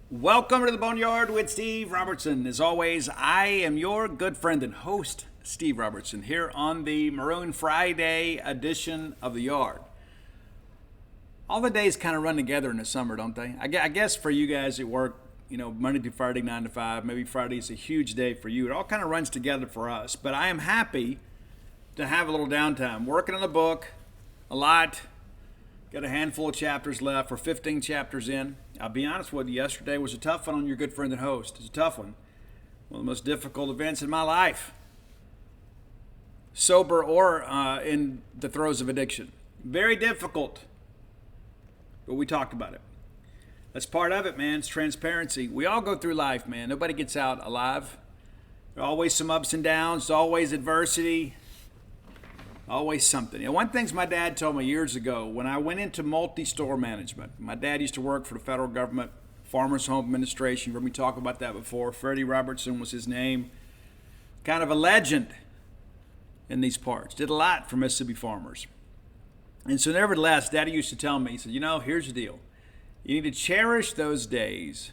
Welcome to the Boneyard with Steve Robertson. As always, I am your good friend and host, Steve Robertson, here on the Maroon Friday edition of the Yard. All the days kind of run together in the summer, don't they? I guess for you guys at work, Monday through Friday, 9 to 5, maybe Friday is a huge day for you. It all kind of runs together for us. But I am happy to have a little downtime. Working on the book a lot. Got a handful of chapters left. We're 15 chapters in. I'll be honest with you, yesterday was a tough one on your good friend and host. It's a tough one. One of the most difficult events in my life. Sober or in the throes of addiction. Very difficult. But we talked about it. That's part of it, man. It's transparency. We all go through life, man. Nobody gets out alive. There are always some ups and downs. There's always adversity. Always something. One thing my dad told me years ago when I went into multi-store management. My dad used to work for the federal government, Farmers Home Administration. You've heard me talk about that before. Freddie Robertson was his name. Kind of a legend in these parts. Did a lot for Mississippi farmers. And so nevertheless, Daddy used to tell me, he said, here's the deal. You need to cherish those days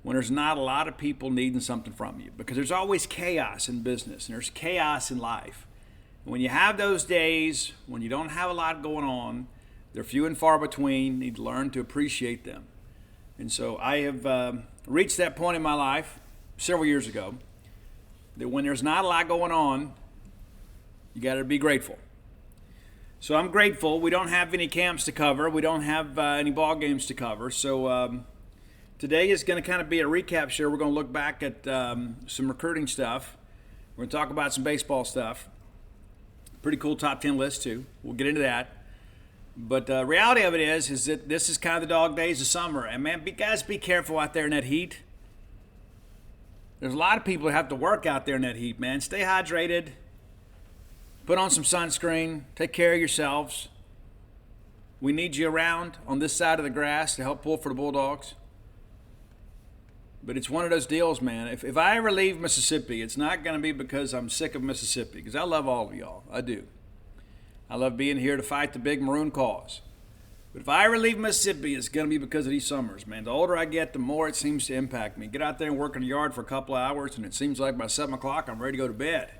when there's not a lot of people needing something from you. Because there's always chaos in business and there's chaos in life. When you have those days, when you don't have a lot going on, they're few and far between. You need to learn to appreciate them. And so I have reached that point in my life several years ago that when there's not a lot going on, you got to be grateful. So I'm grateful. We don't have any camps to cover. We don't have any ball games to cover. So today is going to kind of be a recap show. We're going to look back at some recruiting stuff. We're going to talk about some baseball stuff. Pretty cool top 10 list too. We'll get into that. But the reality of it is that this is kind of the dog days of summer. And man, guys, be careful out there in that heat. There's a lot of people that have to work out there in that heat, man. Stay hydrated. Put on some sunscreen. Take care of yourselves. We need you around on this side of the grass to help pull for the Bulldogs. But it's one of those deals, man. If I ever leave Mississippi, it's not going to be because I'm sick of Mississippi, because I love all of y'all. I do. I love being here to fight the big maroon cause. But if I ever leave Mississippi, it's going to be because of these summers, man. The older I get, the more it seems to impact me. Get out there and work in the yard for a couple of hours, and it seems like by 7 o'clock, I'm ready to go to bed.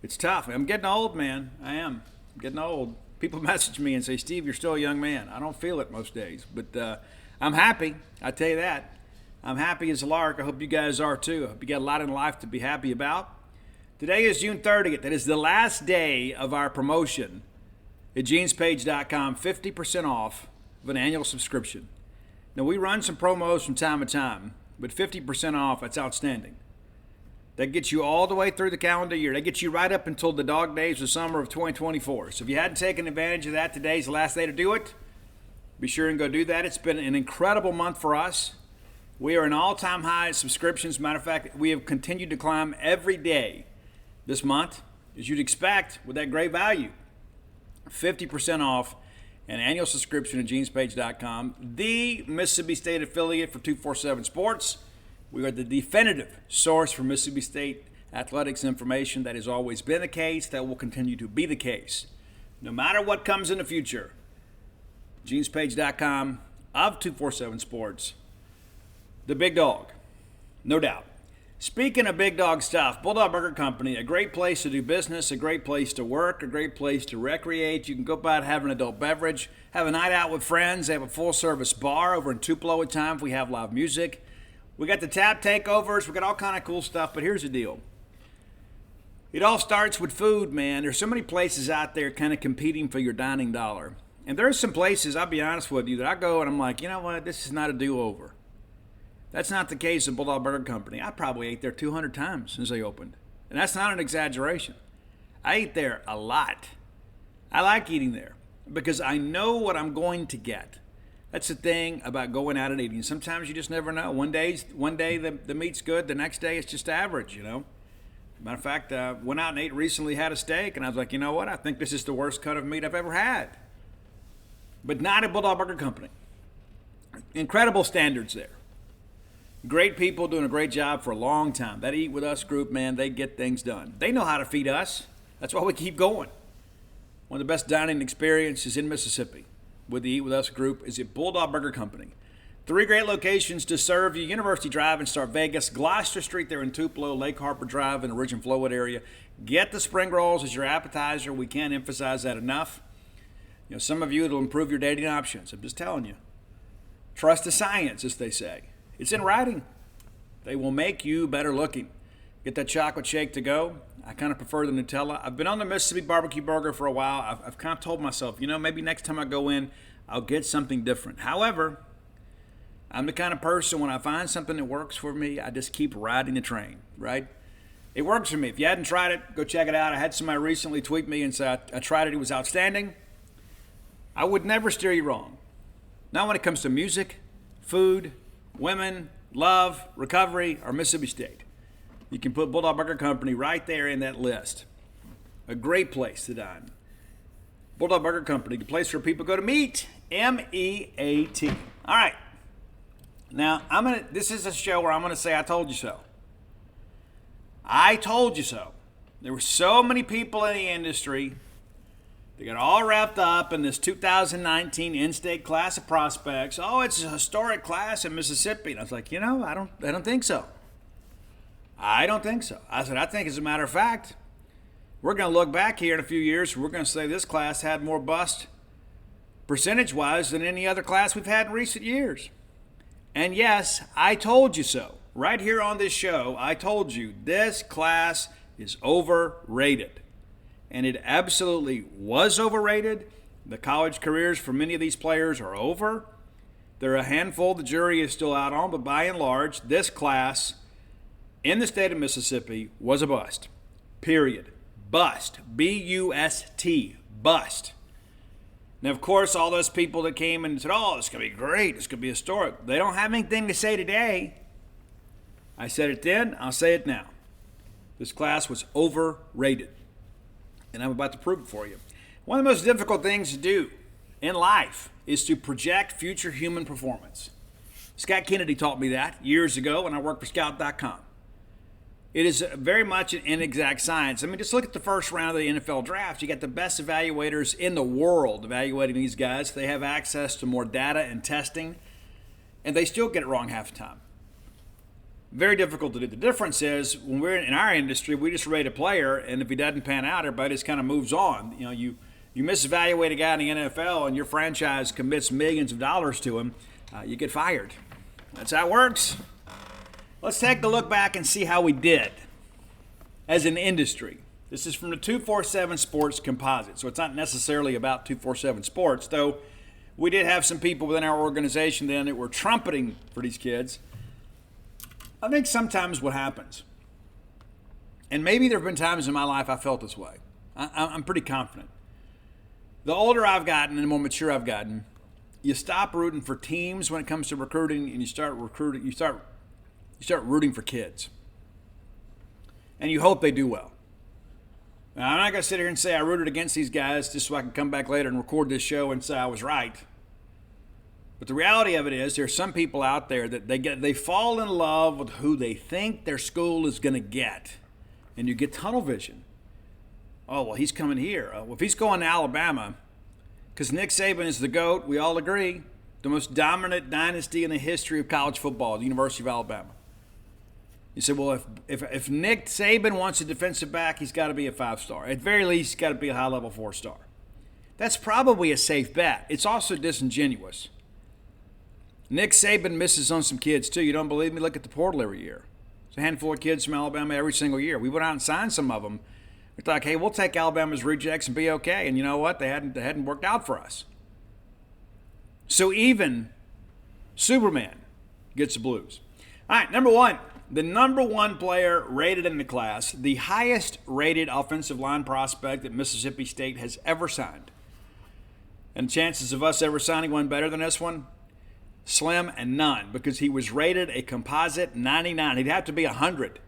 It's tough. I'm getting old, man. I am. I'm getting old. People message me and say, Steve, you're still a young man. I don't feel it most days. But I'm happy. I tell you that. I'm happy as a lark. I hope you guys are too. I hope you got a lot in life to be happy about. Today is June 30th. That is the last day of our promotion at genespage.com. 50% off of an annual subscription. Now, we run some promos from time to time, but 50% off, that's outstanding. That gets you all the way through the calendar year. That gets you right up until the dog days of summer of 2024. So if you hadn't taken advantage of that, today's the last day to do it. Be sure and go do that. It's been an incredible month for us. We are an all-time high in subscriptions. Matter of fact, we have continued to climb every day this month, as you'd expect, with that great value. 50% off an annual subscription at genespage.com, the Mississippi State affiliate for 247 Sports. We are the definitive source for Mississippi State athletics information. That has always been the case. That will continue to be the case. No matter what comes in the future, genespage.com of 247 Sports. The big dog, no doubt. Speaking of big dog stuff, Bulldog Burger Company, a great place to do business, a great place to work, a great place to recreate. You can go by and have an adult beverage, have a night out with friends. They have a full-service bar over in Tupelo at times. We have live music. We got the tap takeovers. We got all kind of cool stuff, but here's the deal. It all starts with food, man. There's so many places out there kind of competing for your dining dollar. And there's some places, I'll be honest with you, that I go and I'm like, you know what, this is not a do-over. That's not the case at Bulldog Burger Company. I probably ate there 200 times since they opened. And that's not an exaggeration. I eat there a lot. I like eating there because I know what I'm going to get. That's the thing about going out and eating. Sometimes you just never know. One day the meat's good. The next day it's just average, Matter of fact, went out and ate recently, had a steak, and I was like, you know what? I think this is the worst cut of meat I've ever had. But not at Bulldog Burger Company. Incredible standards there. Great people doing a great job for a long time. That Eat With Us group, man, they get things done. They know how to feed us. That's why we keep going. One of the best dining experiences in Mississippi with the Eat With Us group is at Bulldog Burger Company. 3 great locations to serve you: University Drive in Star Vegas, Gloucester Street there in Tupelo, Lake Harper Drive in the Ridge and Flowwood area. Get the spring rolls as your appetizer. We can't emphasize that enough. You know, some of you, it'll improve your dating options. I'm just telling you. Trust the science, as they say. It's in writing. They will make you better looking. Get that chocolate shake to go. I kind of prefer the Nutella. I've been on the Mississippi barbecue burger for a while. I've kind of told myself, maybe next time I go in, I'll get something different. However, I'm the kind of person, when I find something that works for me, I just keep riding the train, right? It works for me. If you hadn't tried it, go check it out. I had somebody recently tweet me and say, I tried it, it was outstanding. I would never steer you wrong. Not when it comes to music, food, women, love, recovery, or Mississippi State. You can put Bulldog Burger Company right there in that list. A great place to dine. Bulldog Burger Company, the place where people go to meet. M-E-A-T. All right. Now, this is a show where I'm going to say I told you so. I told you so. There were so many people in the industry. They got all wrapped up in this 2019 in-state class of prospects. Oh, it's a historic class in Mississippi. And I was like, I don't think so. I don't think so. I said, I think as a matter of fact, we're going to look back here in a few years. We're going to say this class had more bust percentage-wise than any other class we've had in recent years. And yes, I told you so. Right here on this show, I told you this class is overrated. And it absolutely was overrated. The college careers for many of these players are over. There are a handful the jury is still out on, but by and large, this class in the state of Mississippi was a bust. Period. Bust. B-U-S-T. Bust. Now, of course, all those people that came and said, oh, it's going to be great, it's going to be historic, they don't have anything to say today. I said it then, I'll say it now. This class was overrated. And I'm about to prove it for you. One of the most difficult things to do in life is to project future human performance. Scott Kennedy taught me that years ago when I worked for Scout.com. It is very much an inexact science. I mean, just look at the first round of the NFL draft. You got the best evaluators in the world evaluating these guys. They have access to more data and testing, and they still get it wrong half the time. Very difficult to do. The difference is when we're in our industry, we just rate a player, and if he doesn't pan out, everybody just kind of moves on. You misevaluate a guy in the NFL, and your franchise commits millions of dollars to him, you get fired. That's how it works. Let's take a look back and see how we did as an industry. This is from the 247 Sports Composite, so it's not necessarily about 247 Sports, though we did have some people within our organization then that were trumpeting for these kids. I think sometimes what happens, and maybe there have been times in my life I felt this way. I'm pretty confident. The older I've gotten and the more mature I've gotten, you stop rooting for teams when it comes to recruiting, and you start rooting for kids. And you hope they do well. Now, I'm not going to sit here and say I rooted against these guys just so I can come back later and record this show and say I was right. But the reality of it is there's some people out there that they fall in love with who they think their school is going to get. And you get tunnel vision. Oh, well, he's coming here. Well, if he's going to Alabama, because Nick Saban is the GOAT, we all agree, the most dominant dynasty in the history of college football, the University of Alabama. You say, well, if Nick Saban wants a defensive back, he's got to be a 5-star. At very least, he's got to be a high-level 4-star. That's probably a safe bet. It's also disingenuous. Nick Saban misses on some kids, too. You don't believe me? Look at the portal every year. It's a handful of kids from Alabama every single year. We went out and signed some of them. We thought, hey, we'll take Alabama's rejects and be okay. And you know what? They hadn't worked out for us. So even Superman gets the blues. All right, number one. The number one player rated in the class, the highest rated offensive line prospect that Mississippi State has ever signed. And chances of us ever signing one better than this one? Slim and none, because he was rated a composite 99. He'd have to be 100.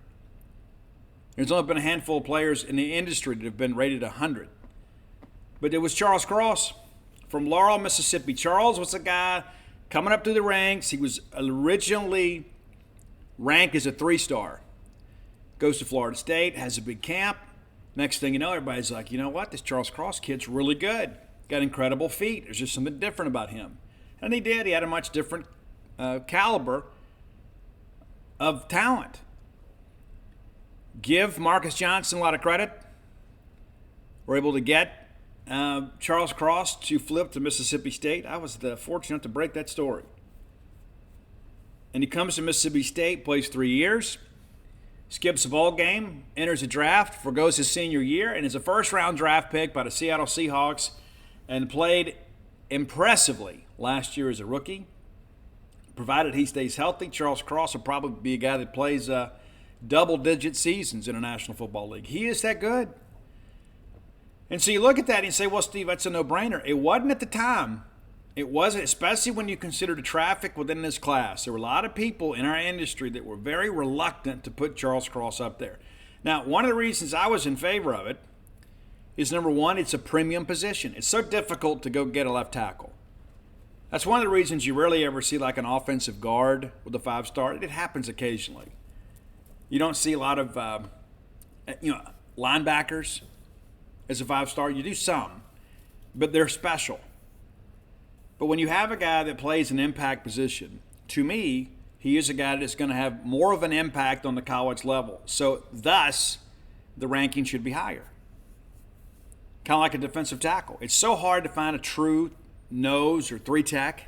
There's only been a handful of players in the industry that have been rated 100. But it was Charles Cross from Laurel, Mississippi. Charles was a guy coming up through the ranks. He was originally ranked as a 3-star. Goes to Florida State, has a big camp. Next thing you know, everybody's like, you know what? This Charles Cross kid's really good. Got incredible feet. There's just something different about him. And he did. He had a much different caliber of talent. Give Marcus Johnson a lot of credit. We're able to get Charles Cross to flip to Mississippi State. I was fortunate to break that story. And he comes to Mississippi State, plays 3 years, skips a bowl game, enters a draft, forgoes his senior year, and is a first-round draft pick by the Seattle Seahawks and played impressively last year as a rookie. Provided he stays healthy, Charles Cross will probably be a guy that plays double-digit seasons in the National Football League. He is that good. And so you look at that and you say, well, Steve, that's a no-brainer. It wasn't at the time. It wasn't, especially when you consider the traffic within this class. There were a lot of people in our industry that were very reluctant to put Charles Cross up there. Now, one of the reasons I was in favor of it is, number one, it's a premium position. It's so difficult to go get a left tackle. That's one of the reasons you rarely ever see like an offensive guard with a 5-star. It happens occasionally. You don't see a lot of linebackers as a 5-star. You do some, but they're special. But when you have a guy that plays an impact position, to me, he is a guy that's going to have more of an impact on the college level. So thus, the ranking should be higher. Kind of like a defensive tackle. It's so hard to find a true nose or 3-tech.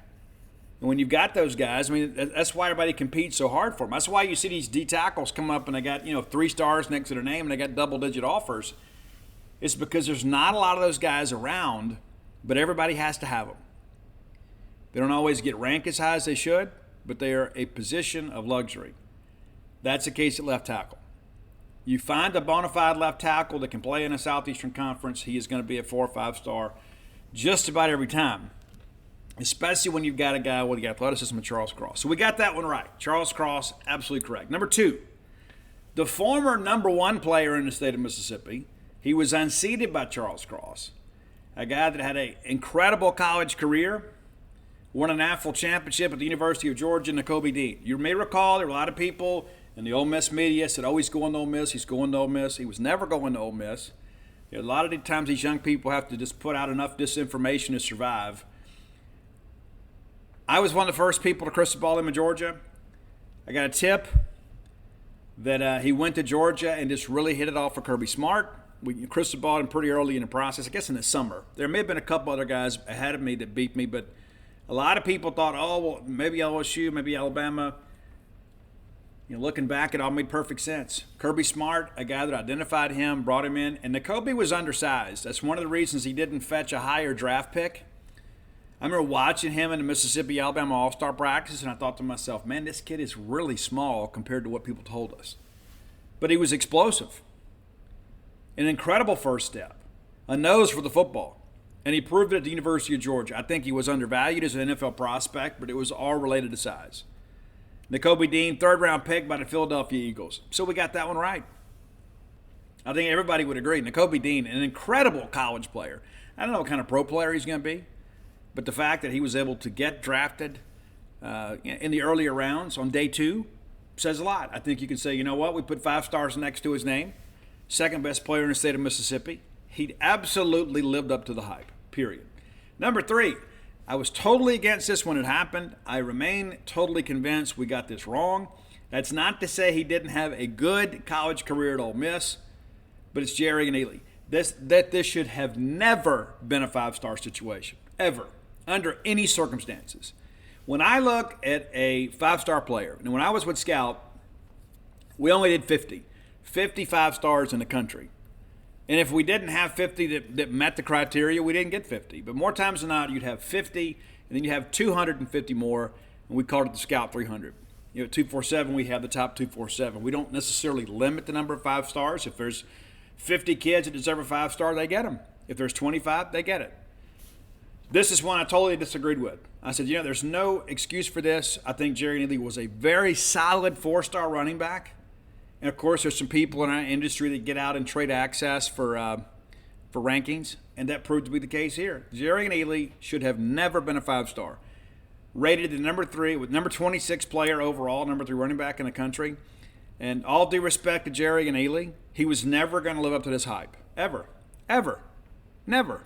And when you've got those guys, I mean, that's why everybody competes so hard for them. That's why you see these D tackles come up and they got, 3 stars next to their name and they got double-digit offers. It's because there's not a lot of those guys around, but everybody has to have them. They don't always get ranked as high as they should, but they are a position of luxury. That's the case at left tackle. You find a bona fide left tackle that can play in a Southeastern Conference, he is going to be a 4 or 5-star just about every time, especially when you've got a guy with the athleticism of Charles Cross. So we got that one right. Charles Cross, absolutely correct. Number 2, the former number 1 player in the state of Mississippi, he was unseated by Charles Cross, a guy that had an incredible college career, won a national championship at the University of Georgia, Nakobe Dean. You may recall there were a lot of people in the Ole Miss media said, oh, he's going to Ole Miss, he's going to Ole Miss. He was never going to Ole Miss. A lot of the times these young people have to just put out enough disinformation to survive. I was one of the first people to crystal ball him in Georgia. I got a tip that he went to Georgia and just really hit it off for Kirby Smart. We crystal balled him pretty early in the process, I guess in the summer. There may have been a couple other guys ahead of me that beat me, but a lot of people thought, oh, well, maybe LSU, maybe Alabama. Looking back, it all made perfect sense. Kirby Smart, a guy that identified him, brought him in, and Nakobe was undersized. That's one of the reasons he didn't fetch a higher draft pick. I remember watching him in the Mississippi-Alabama All-Star practice, and I thought to myself, man, this kid is really small compared to what people told us. But he was explosive. An incredible first step. A nose for the football. And he proved it at the University of Georgia. I think he was undervalued as an NFL prospect, but it was all related to size. Nakobe Dean, 3rd-round pick by the Philadelphia Eagles. So we got that one right. I think everybody would agree. Nakobe Dean, an incredible college player. I don't know what kind of pro player he's going to be, but the fact that he was able to get drafted in the earlier rounds on day 2 says a lot. I think you can say, you know what, we put 5 stars next to his name. 2nd best player in the state of Mississippi. He absolutely lived up to the hype, period. Number 3, I was totally against this when it happened. I remain totally convinced we got this wrong. That's not to say he didn't have a good college career at Ole Miss, but it's Jerrion Ealy. This should have never been a 5-star situation, ever, under any circumstances. When I look at a 5-star player, and when I was with Scout, we only did 50 5-stars in the country. And if we didn't have 50 that met the criteria, we didn't get 50. But more times than not, you'd have 50, and then you have 250 more, and we called it the Scout 300. At 247, we have the top 247. We don't necessarily limit the number of 5 stars. If there's 50 kids that deserve a 5-star, they get them. If there's 25, they get it. This is one I totally disagreed with. I said, there's no excuse for this. I think Jerrion Ealy was a very solid 4-star running back. And, of course, there's some people in our industry that get out and trade access for rankings, and that proved to be the case here. Jerrion Ealy should have never been a 5-star. Rated the number 26 player overall, number 3 running back in the country. And all due respect to Jerrion Ealy, he was never going to live up to this hype. Ever. Ever. Never.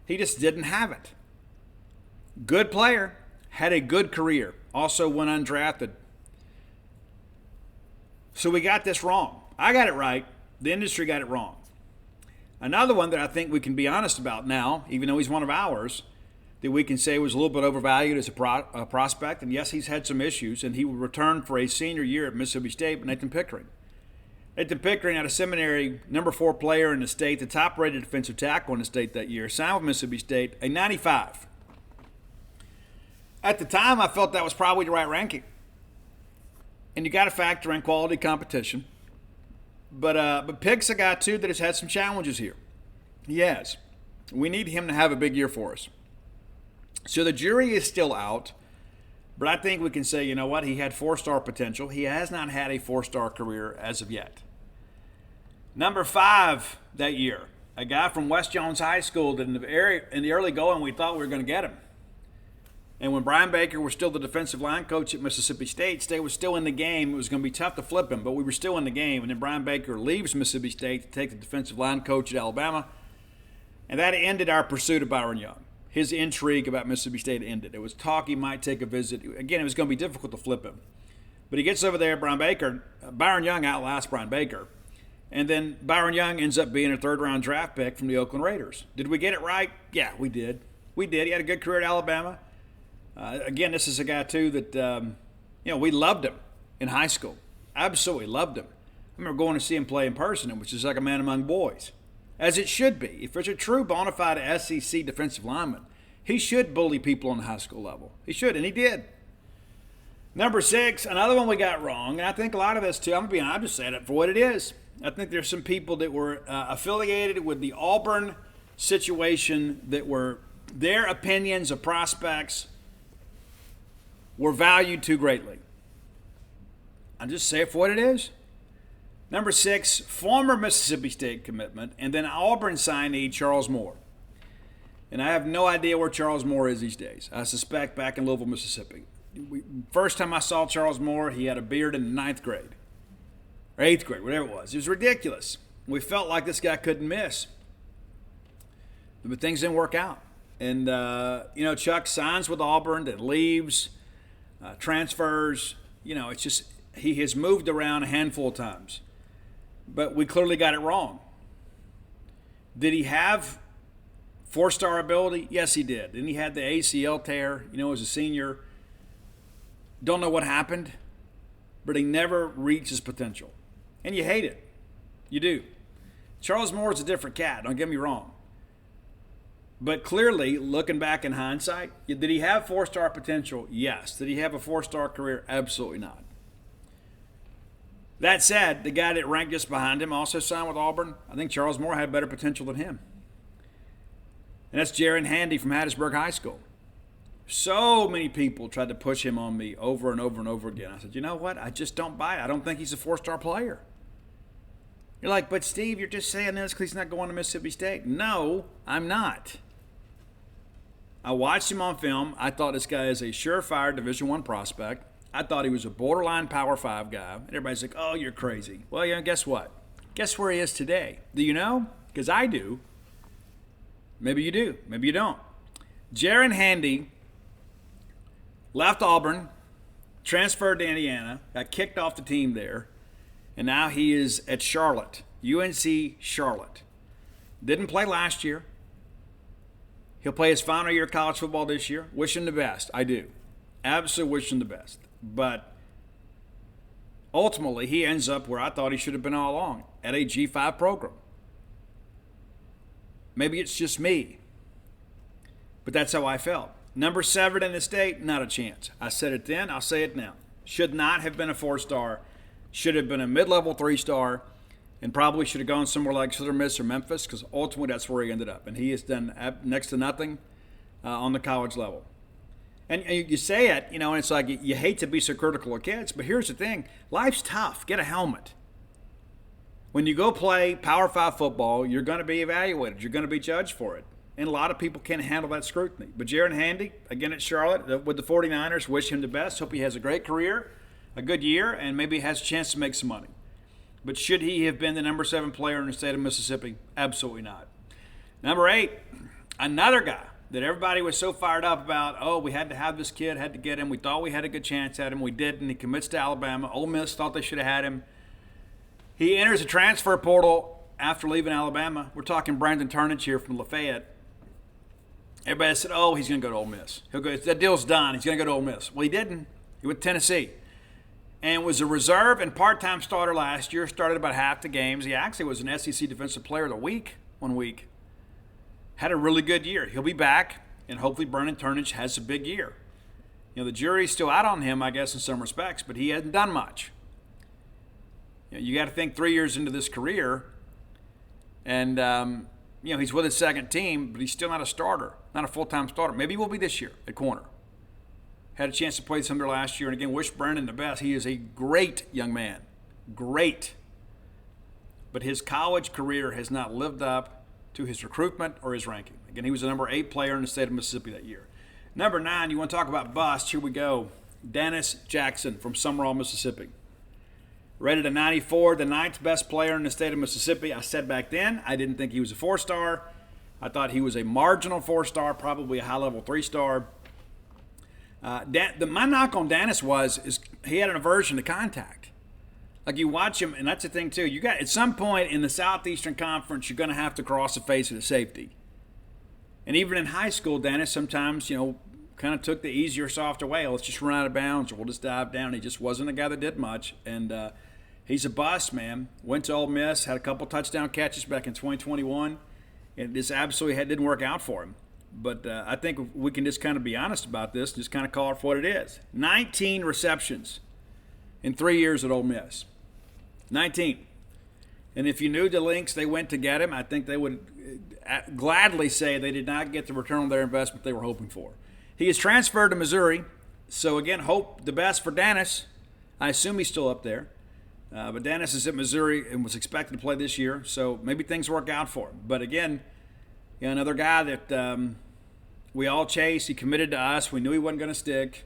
He just didn't have it. Good player, had a good career. also went undrafted. So we got this wrong. I got it right. The industry got it wrong. Another one that I think we can be honest about now, even though he's one of ours, that we can say was a little bit overvalued as a prospect. And yes, he's had some issues, and he will return for a senior year at Mississippi State, but Nathan Pickering. Nathan Pickering, out of seminary, number 4 player in the state, the top-rated defensive tackle in the state that year, signed with Mississippi State, a 95. At the time, I felt that was probably the right ranking. And you got to factor in quality competition. But Pick's a guy, too, that has had some challenges here. He has. We need him to have a big year for us. So the jury is still out. But I think we can say, you know what, he had 4-star potential. He has not had a 4-star career as of yet. Number 5 that year, a guy from West Jones High School that in the early going we thought we were going to get him. And when Brian Baker was still the defensive line coach at Mississippi State, State was still in the game. It was going to be tough to flip him, but we were still in the game. And then Brian Baker leaves Mississippi State to take the defensive line coach at Alabama. And that ended our pursuit of Byron Young. His intrigue about Mississippi State ended. It was talk he might take a visit. Again, it was going to be difficult to flip him. But he gets over there, Byron Young outlasts Brian Baker. And then Byron Young ends up being a 3rd-round draft pick from the Oakland Raiders. Did we get it right? Yeah, we did. We did. He had a good career at Alabama. Again, this is a guy, too, that, we loved him in high school. Absolutely loved him. I remember going to see him play in person, which is like a man among boys. As it should be. If there's a true bona fide SEC defensive lineman, he should bully people on the high school level. He should, and he did. Number 6, another one we got wrong, and I think a lot of this, too, I'm just saying it for what it is. I think there's some people that were affiliated with the Auburn situation that were their opinions of prospects were valued too greatly. I'll just say it for what it is. Number 6, former Mississippi State commitment, and then Auburn signee Charles Moore. And I have no idea where Charles Moore is these days. I suspect back in Louisville, Mississippi. First time I saw Charles Moore, he had a beard in the 9th grade. Or 8th grade, whatever it was. It was ridiculous. We felt like this guy couldn't miss. But things didn't work out. And, Chuck signs with Auburn, then leaves, transfers. It's just he has moved around a handful of times. But we clearly got it wrong. Did he have 4-star ability? Yes, he did. Then he had the ACL tear, as a senior. Don't know what happened, but he never reached his potential. And you hate it. You do. Charles Moore is a different cat, don't get me wrong. But clearly, looking back in hindsight, did he have 4-star potential? Yes. Did he have a 4-star career? Absolutely not. That said, the guy that ranked just behind him also signed with Auburn. I think Charles Moore had better potential than him. And that's Jaron Handy from Hattiesburg High School. So many people tried to push him on me over and over and over again. I said, you know what? I just don't buy it. I don't think he's a 4-star player. You're like, but Steve, you're just saying this because he's not going to Mississippi State. No, I'm not. I watched him on film. I thought this guy is a surefire Division I prospect. I thought he was a borderline Power 5 guy. And everybody's like, oh, you're crazy. Well, guess what? Guess where he is today? Do you know? Because I do. Maybe you do. Maybe you don't. Jaron Handy left Auburn, transferred to Indiana, got kicked off the team there, and now he is at Charlotte, UNC Charlotte. Didn't play last year. He'll play his final year of college football this year. Wish him the best. I do. Absolutely wish him the best. But ultimately, he ends up where I thought he should have been all along, at a G5 program. Maybe it's just me, but that's how I felt. Number 7 in the state, not a chance. I said it then, I'll say it now. Should not have been a 4-star. Should have been a mid-level 3-star, and probably should have gone somewhere like Southern Miss or Memphis, because ultimately that's where he ended up. And he has done next to nothing on the college level. And you say it, and it's like you hate to be so critical of kids, but here's the thing. Life's tough. Get a helmet. When you go play Power 5 football, you're going to be evaluated. You're going to be judged for it. And a lot of people can't handle that scrutiny. But Jaron Handy, again at Charlotte, with the 49ers, wish him the best. Hope he has a great career, a good year, and maybe has a chance to make some money. But should he have been the number 7 player in the state of Mississippi? Absolutely not. Number 8, another guy that everybody was so fired up about, oh, we had to have this kid, had to get him. We thought we had a good chance at him. We didn't. He commits to Alabama. Ole Miss thought they should have had him. He enters the transfer portal after leaving Alabama. We're talking Brandon Turnage here from Lafayette. Everybody said, oh, he's going to go to Ole Miss. That deal's done. He's going to go to Ole Miss. Well, he didn't. He went to Tennessee. And was a reserve and part-time starter last year. Started about half the games. He actually was an SEC Defensive Player of the Week one week. Had a really good year. He'll be back, and hopefully Brandon Turnage has a big year. You know, the jury's still out on him, I guess, in some respects, but he hasn't done much. You got to think 3 years into this career, and he's with his second team, but he's still not a starter, not a full-time starter. Maybe he will be this year at corner. Had a chance to play some there last year, and again, wish Brandon the best. He is a great young man, great. But his college career has not lived up to his recruitment or his ranking. Again, he was the number 8 player in the state of Mississippi that year. Number 9, you want to talk about bust? Here we go. Dennis Jackson from Summerall, Mississippi. Rated a 94, the 9th best player in the state of Mississippi. I said back then I didn't think he was a 4-star. I thought he was a marginal 4-star, probably a high-level 3-star. My knock on Dennis is he had an aversion to contact. Like you watch him, and that's the thing too. You got at some point in the Southeastern Conference, you're going to have to cross the face of the safety. And even in high school, Dennis sometimes, kind of took the easier, softer way. Let's just run out of bounds, or we'll just dive down. He just wasn't a guy that did much, and he's a bust, man. Went to Ole Miss, had a couple touchdown catches back in 2021, and this absolutely didn't work out for him. But I think we can just kind of be honest about this, just kind of call it for what it is. 19 receptions in 3 years at Ole Miss. 19. And if you knew the links they went to get him, I think they would gladly say they did not get the return on their investment they were hoping for. He is transferred to Missouri, so again, hope the best for Dennis. I assume he's still up there. But Dennis is at Missouri and was expected to play this year, so maybe things work out for him. But again, another guy that we all chased. He committed to us. We knew he wasn't going to stick.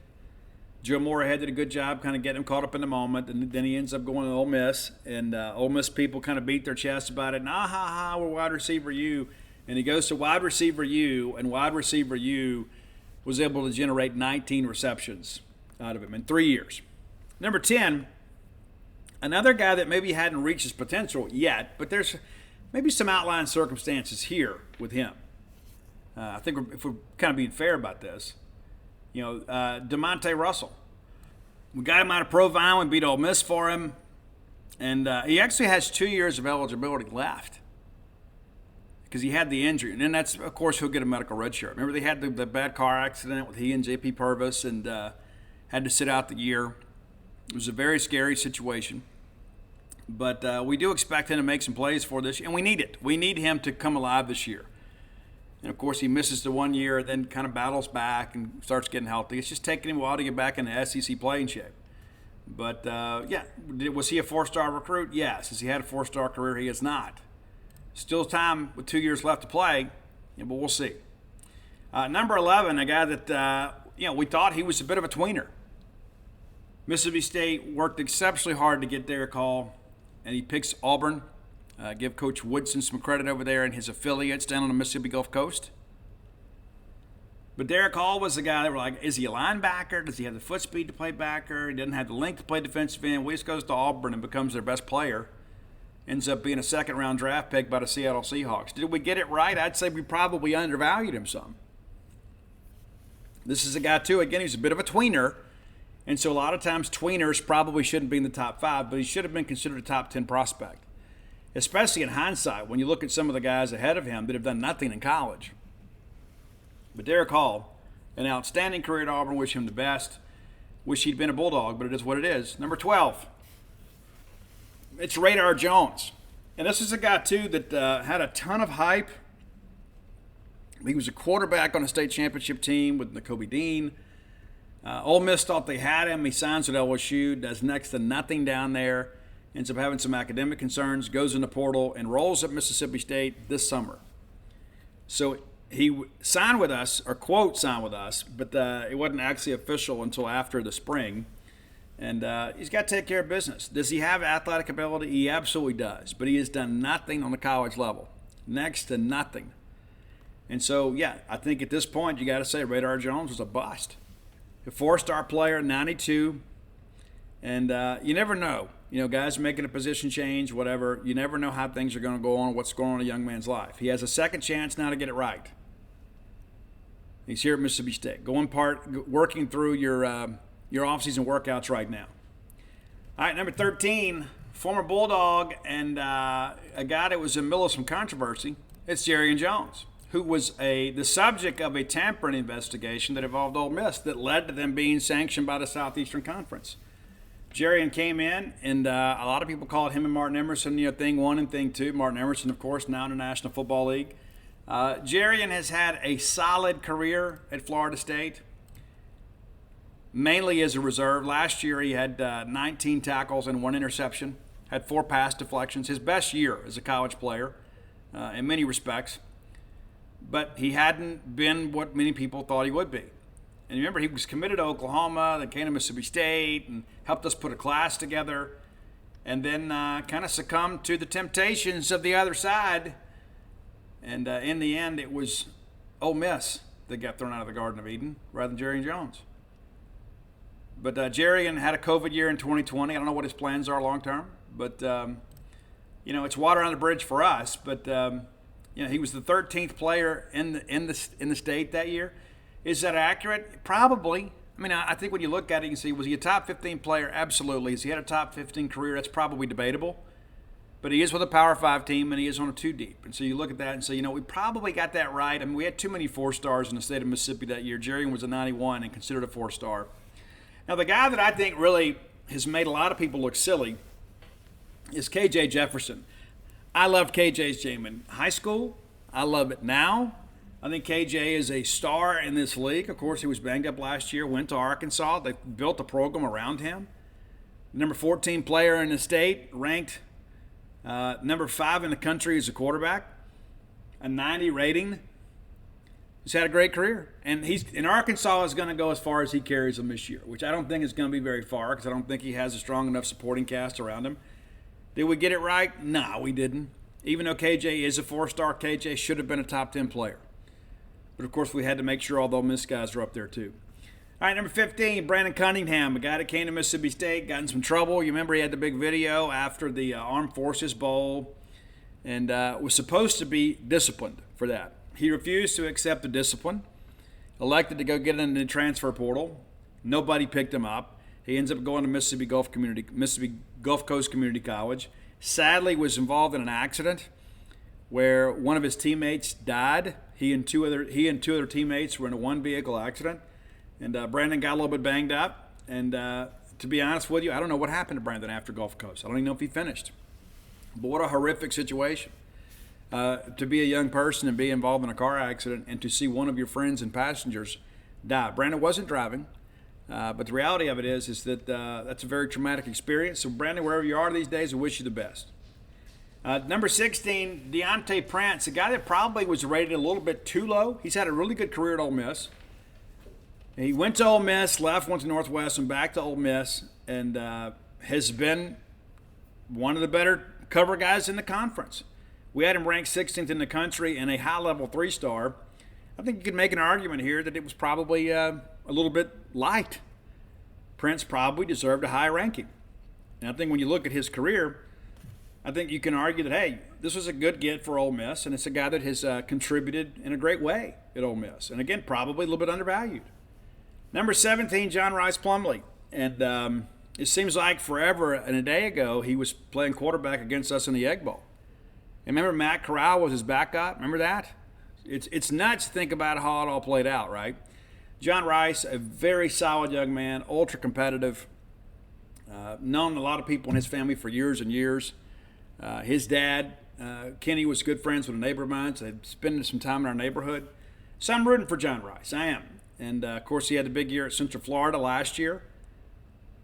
Joe Moorhead did a good job kind of getting him caught up in the moment, and then he ends up going to Ole Miss, and Ole Miss people kind of beat their chests about it. We're wide receiver U. And he goes to wide receiver U, and wide receiver U was able to generate 19 receptions out of him in 3 years. Number 10, another guy that maybe hadn't reached his potential yet, but there's maybe some outlying circumstances here with him. I think if we're kind of being fair about this, DeMonte Russell. We got him out of Provine. We beat Ole Miss for him. And he actually has 2 years of eligibility left because he had the injury. And then that's, of course, he'll get a medical red shirt. Remember they had the bad car accident with he and J.P. Purvis and had to sit out the year. It was a very scary situation. But we do expect him to make some plays for this year, and we need it. We need him to come alive this year. And, of course, he misses the 1 year, then kind of battles back and starts getting healthy. It's just taking him a while to get back in the SEC playing shape. But, was he a 4-star recruit? Yes. Has he had a 4-star career? He has not. Still time with 2 years left to play, but we'll see. Number 11, a guy that, we thought he was a bit of a tweener. Mississippi State worked exceptionally hard to get their call, and he picks Auburn. Give Coach Woodson some credit over there and his affiliates down on the Mississippi Gulf Coast. But Derek Hall was the guy that were like, is he a linebacker? Does he have the foot speed to play backer? He doesn't have the length to play defensive end. Well, he just goes to Auburn and becomes their best player. Ends up being a second-round draft pick by the Seattle Seahawks. Did we get it right? I'd say we probably undervalued him some. This is a guy, too, again, he's a bit of a tweener. And so a lot of times tweeners probably shouldn't be in the top 5, but he should have been considered a top 10 prospect. Especially in hindsight, when you look at some of the guys ahead of him that have done nothing in college. But Derek Hall, an outstanding career at Auburn, wish him the best. Wish he'd been a Bulldog, but it is what it is. Number 12, it's Radar Jones. And this is a guy, too, that had a ton of hype. He was a quarterback on a state championship team with Nakobe Dean. Ole Miss thought they had him. He signs with LSU, does next to nothing down there. Ends up having some academic concerns, goes in the portal, and rolls at Mississippi State this summer. So he signed with us, or quote, signed with us, but it wasn't actually official until after the spring. And he's got to take care of business. Does he have athletic ability? He absolutely does. But he has done nothing on the college level. Next to nothing. And so, yeah, I think at this point you got to say Radar Jones was a bust. A 4-star player, 92, and you never know. You know, guys making a position change, whatever. You never know how things are going to go on, what's going on in a young man's life. He has a second chance now to get it right. He's here at Mississippi State, working through your offseason workouts right now. All right, number 13, former Bulldog and a guy that was in the middle of some controversy. It's Jarian Jones, who was the subject of a tampering investigation that involved Ole Miss that led to them being sanctioned by the Southeastern Conference. Jarian came in, and a lot of people called him and Martin Emerson, thing one and thing two. Martin Emerson, of course, now in the National Football League. Jarian has had a solid career at Florida State, mainly as a reserve. Last year he had 19 tackles and 1 interception, had 4 pass deflections, his best year as a college player in many respects. But he hadn't been what many people thought he would be. And remember, he was committed to Oklahoma, then came to Mississippi State and helped us put a class together, and then kind of succumbed to the temptations of the other side. And in the end, it was Ole Miss that got thrown out of the Garden of Eden rather than Jarian Jones. But Jarian had a COVID year in 2020. I don't know what his plans are long term, but it's water on the bridge for us. But he was the 13th player in the state that year. Is that accurate? Probably. I mean, I think when you look at it, you can see, was he a top 15 player? Absolutely. Has he had a top 15 career? That's probably debatable. But he is with a Power 5 team, and he is on a 2 deep. And so you look at that and say, we probably got that right. I mean, we had too many 4-stars in the state of Mississippi that year. Jarian was a 91 and considered a 4-star. Now, the guy that I think really has made a lot of people look silly is KJ Jefferson. I loved KJ's game in high school. I love it now. I think KJ is a star in this league. Of course, he was banged up last year, went to Arkansas. They built a program around him. Number 14 player in the state, ranked number 5 in the country as a quarterback, a 90 rating. He's had a great career. And he's in Arkansas is going to go as far as he carries them this year, which I don't think is going to be very far because I don't think he has a strong enough supporting cast around him. Did we get it right? No, we didn't. Even though KJ is a 4-star, KJ should have been a top 10 player. But, of course, we had to make sure all those Miss guys are up there, too. All right, number 15, Brandon Cunningham, a guy that came to Mississippi State, got in some trouble. You remember he had the big video after the Armed Forces Bowl and was supposed to be disciplined for that. He refused to accept the discipline, elected to go get in the transfer portal. Nobody picked him up. He ends up going to Mississippi Gulf Coast Community College. Sadly, was involved in an accident where one of his teammates died. He and two other teammates were in a one-vehicle accident, and Brandon got a little bit banged up. And to be honest with you, I don't know what happened to Brandon after Gulf Coast. I don't even know if he finished. But what a horrific situation to be a young person and be involved in a car accident and to see one of your friends and passengers die. Brandon wasn't driving, but the reality of it is that that's a very traumatic experience. So, Brandon, wherever you are these days, I wish you the best. Number 16, Deontay Prince, a guy that probably was rated a little bit too low. He's had a really good career at Ole Miss. He went to Ole Miss, left, went to Northwestern, back to Ole Miss, and has been one of the better cover guys in the conference. We had him ranked 16th in the country and a high-level 3-star. I think you could make an argument here that it was probably a little bit light. Prince probably deserved a high ranking. And I think when you look at his career, I think you can argue that, hey, this was a good get for Ole Miss, and it's a guy that has contributed in a great way at Ole Miss. And again, probably a little bit undervalued. Number 17, John Rice Plumlee. And it seems like forever and a day ago he was playing quarterback against us in the Egg Bowl. And remember Matt Corral was his backup? Remember that? It's nuts to think about how it all played out, right? John Rice, a very solid young man, ultra competitive, known a lot of people in his family for years and years. His dad, Kenny, was good friends with a neighbor of mine, so they'd spend some time in our neighborhood. So I'm rooting for John Rice. I am. And, of course, he had the big year at Central Florida last year.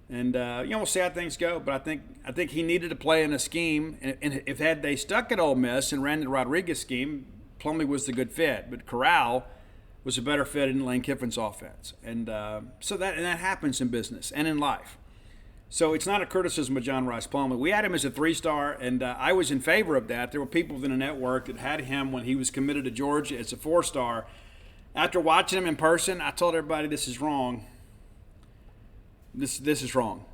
And, we'll see how things go. But I think he needed to play in a scheme. And if had they stuck at Ole Miss and ran the Rodriguez scheme, Plumlee was the good fit. But Corral was a better fit in Lane Kiffin's offense. And so that happens in business and in life. So it's not a criticism of John Rice Plumlee. We had him as a 3-star, and I was in favor of that. There were people within the network that had him when he was committed to Georgia as a 4-star. After watching him in person, I told everybody this is wrong. This is wrong.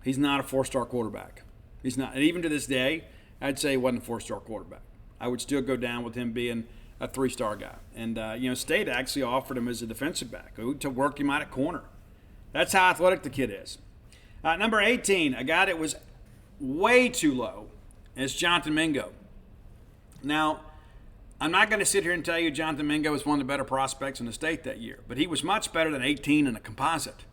He's not a 4-star quarterback. He's not. And even to this day, I'd say he wasn't a 4-star quarterback. I would still go down with him being a 3-star guy. And, State actually offered him as a defensive back to work him out at corner. That's how athletic the kid is. Number 18, a guy that was way too low, is Jonathan Mingo. Now, I'm not going to sit here and tell you Jonathan Mingo was one of the better prospects in the state that year, but he was much better than 18 in a composite.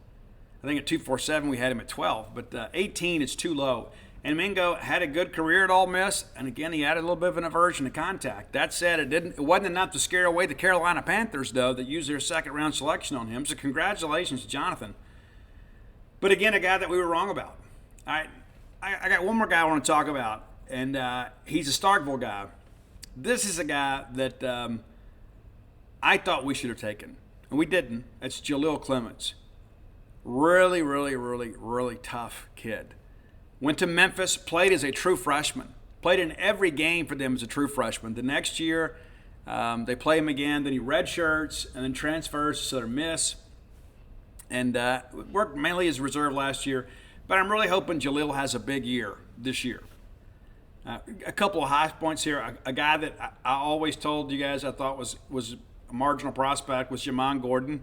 I think at 247 we had him at 12, but 18 is too low. And Mingo had a good career at Ole Miss, and again, he had a little bit of an aversion to contact. That said, it wasn't enough to scare away the Carolina Panthers, though, that used their second-round selection on him. So congratulations to Jonathan. But again, a guy that we were wrong about. All right, I got one more guy I want to talk about, and he's a Starkville guy. This is a guy that I thought we should have taken, and we didn't. It's Jaleel Clements. Really, really, really, really tough kid. Went to Memphis, played as a true freshman. Played in every game for them as a true freshman. The next year, they play him again. Then he redshirts and then transfers to Southern Miss. And worked mainly as a reserve last year. But I'm really hoping Jaleel has a big year this year. A couple of high points here. A guy that I always told you guys I thought was a marginal prospect was Jamon Gordon.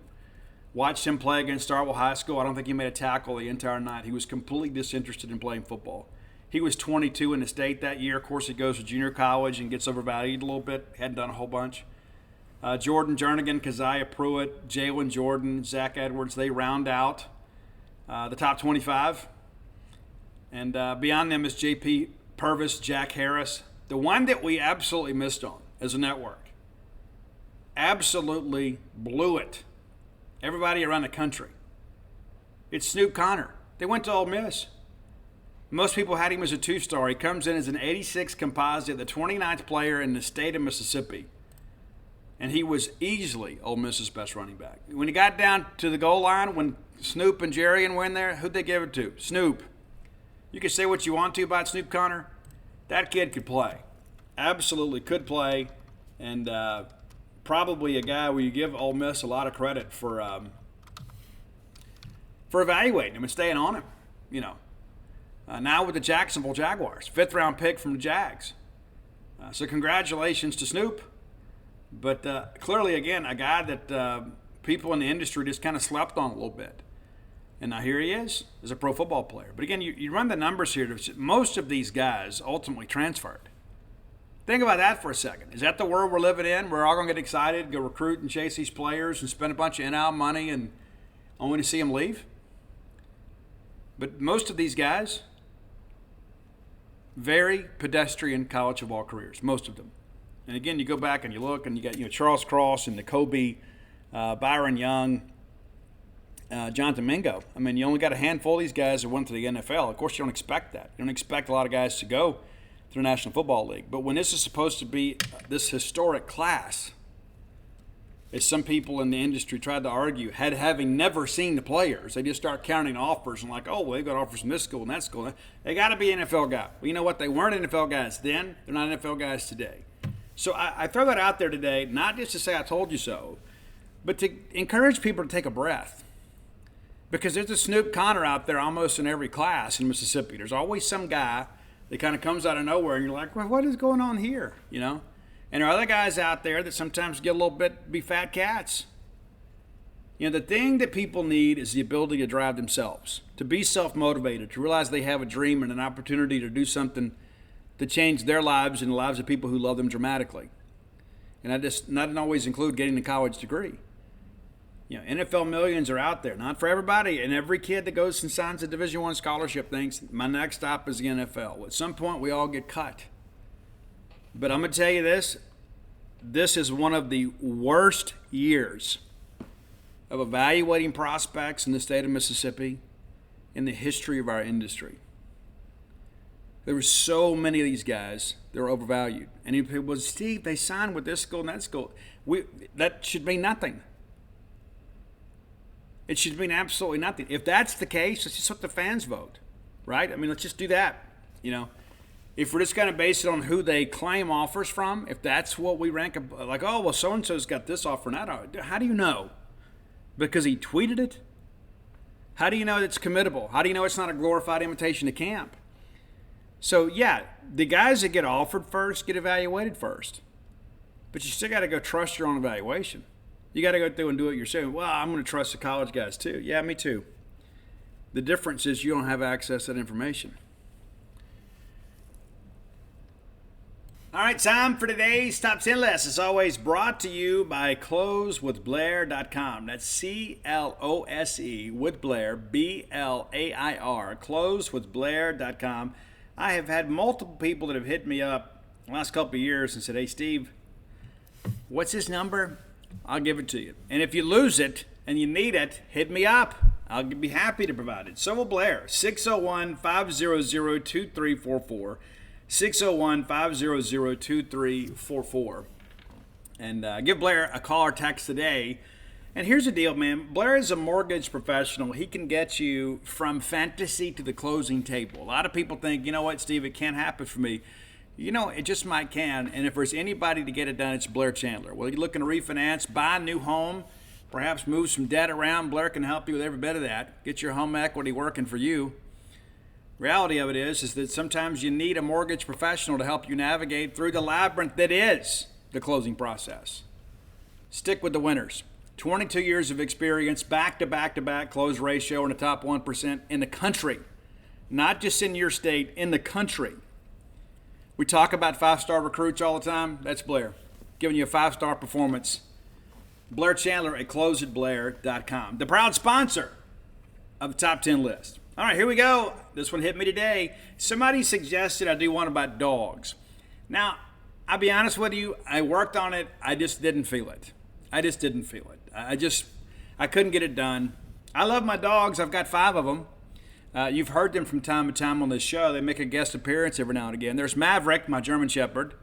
Watched him play against Starkville High School. I don't think he made a tackle the entire night. He was completely disinterested in playing football. He was 22 in the state that year. Of course, he goes to junior college and gets overvalued a little bit. Hadn't done a whole bunch. Jordan Jernigan, Keziah Pruitt, Jalen Jordan, Zach Edwards, they round out the top 25. And beyond them is J.P. Purvis, Jack Harris. The one that we absolutely missed on as a network. Absolutely blew it. Everybody around the country. It's Snoop Connor. They went to Ole Miss. Most people had him as a 2-star. He comes in as an 86 composite, the 29th player in the state of Mississippi. And he was easily Ole Miss's best running back. When he got down to the goal line, when Snoop and Jerry were in there, who'd they give it to? Snoop. You can say what you want to about Snoop Connor. That kid could play. Absolutely could play. And probably a guy where you give Ole Miss a lot of credit for evaluating him and staying on him. Now with the Jacksonville Jaguars, 5th-round pick from the Jags. So congratulations to Snoop. But clearly, again, a guy that people in the industry just kind of slept on a little bit. And now here he is as a pro football player. But again, you run the numbers here. Most of these guys ultimately transferred. Think about that for a second. Is that the world we're living in? We're all going to get excited, go recruit and chase these players and spend a bunch of NIL money and only to see them leave? But most of these guys, very pedestrian college football careers, most of them. And again, you go back and you look and you got Charles Cross and N'Kobe, Byron Young, Jonathan Mingo. I mean, you only got a handful of these guys that went to the NFL. Of course, you don't expect that. You don't expect a lot of guys to go to the National Football League. But when this is supposed to be this historic class, as some people in the industry tried to argue, having never seen the players, they just start counting offers and like, oh, well, they got offers from this school and that school. They got to be NFL guys. Well, you know what? They weren't NFL guys then. They're not NFL guys today. So I throw that out there today, not just to say I told you so, but to encourage people to take a breath. Because there's a Snoop Connor out there almost in every class in Mississippi. There's always some guy that kind of comes out of nowhere and you're like, well, what is going on here? And there are other guys out there that sometimes get a little bit, be fat cats. The thing that people need is the ability to drive themselves, to be self-motivated, to realize they have a dream and an opportunity to do something to change their lives and the lives of people who love them dramatically. And that doesn't always include getting a college degree. NFL millions are out there, not for everybody. And every kid that goes and signs a Division I scholarship thinks, my next stop is the NFL. Well, at some point, we all get cut. But I'm going to tell you this. This is one of the worst years of evaluating prospects in the state of Mississippi in the history of our industry. There were so many of these guys that were overvalued. And people would, well, Steve, they signed with this school and that school. That should mean nothing. It should mean absolutely nothing. If that's the case, let's just let the fans vote. right? I mean, let's just do that. You know, if we're just going to base it on who they claim offers from, if that's what we rank, like, oh, well, so-and-so's got this offer. How do you know? Because he tweeted it? How do you know it's committable? How do you know it's not a glorified invitation to camp? So, yeah, the guys that get offered first get evaluated first. But you still got to go trust your own evaluation. You got to go through and do it yourself. Well, I'm going to trust the college guys too. Yeah, me too. The difference is you don't have access to that information. All right, time for today's Top 10 list. As always, brought to you by closewithblair.com. That's C-L-O-S-E with Blair, B-L-A-I-R, closewithblair.com. I have had multiple people that have hit me up the last couple of years and said, hey, Steve, what's his number? I'll give it to you. And if you lose it and you need it, hit me up. I'll be happy to provide it. So will Blair, 601-500-2344. 601-500-2344. And give Blair a call or text today. And here's the deal, man. Blair is a mortgage professional. He can get you from fantasy to the closing table. A lot of people think, you know what, Steve, it can't happen for me. You know, it just might can. And if there's anybody to get it done, it's Blair Chandler. Well, you're looking to refinance, buy a new home, perhaps move some debt around. Blair can help you with every bit of that. Get your home equity working for you. Reality of it is that sometimes you need a mortgage professional to help you navigate through the labyrinth that is the closing process. Stick with the winners. 22 years of experience, back-to-back-to-back close ratio in the top 1% in the country. Not just in your state, in the country. We talk about five-star recruits all the time. That's Blair, giving you a five-star performance. Blair Chandler at closewithblair.com. The proud sponsor of the top 10 list. All right, here we go. This one hit me today. Somebody suggested I do one about dogs. Now, I'll be honest with you. I worked on it. I just didn't feel it. I couldn't get it done. I love my dogs. I've got 5 of them. You've heard them from time to time on this show. They make a guest appearance every now and again. There's Maverick, my German Shepherd,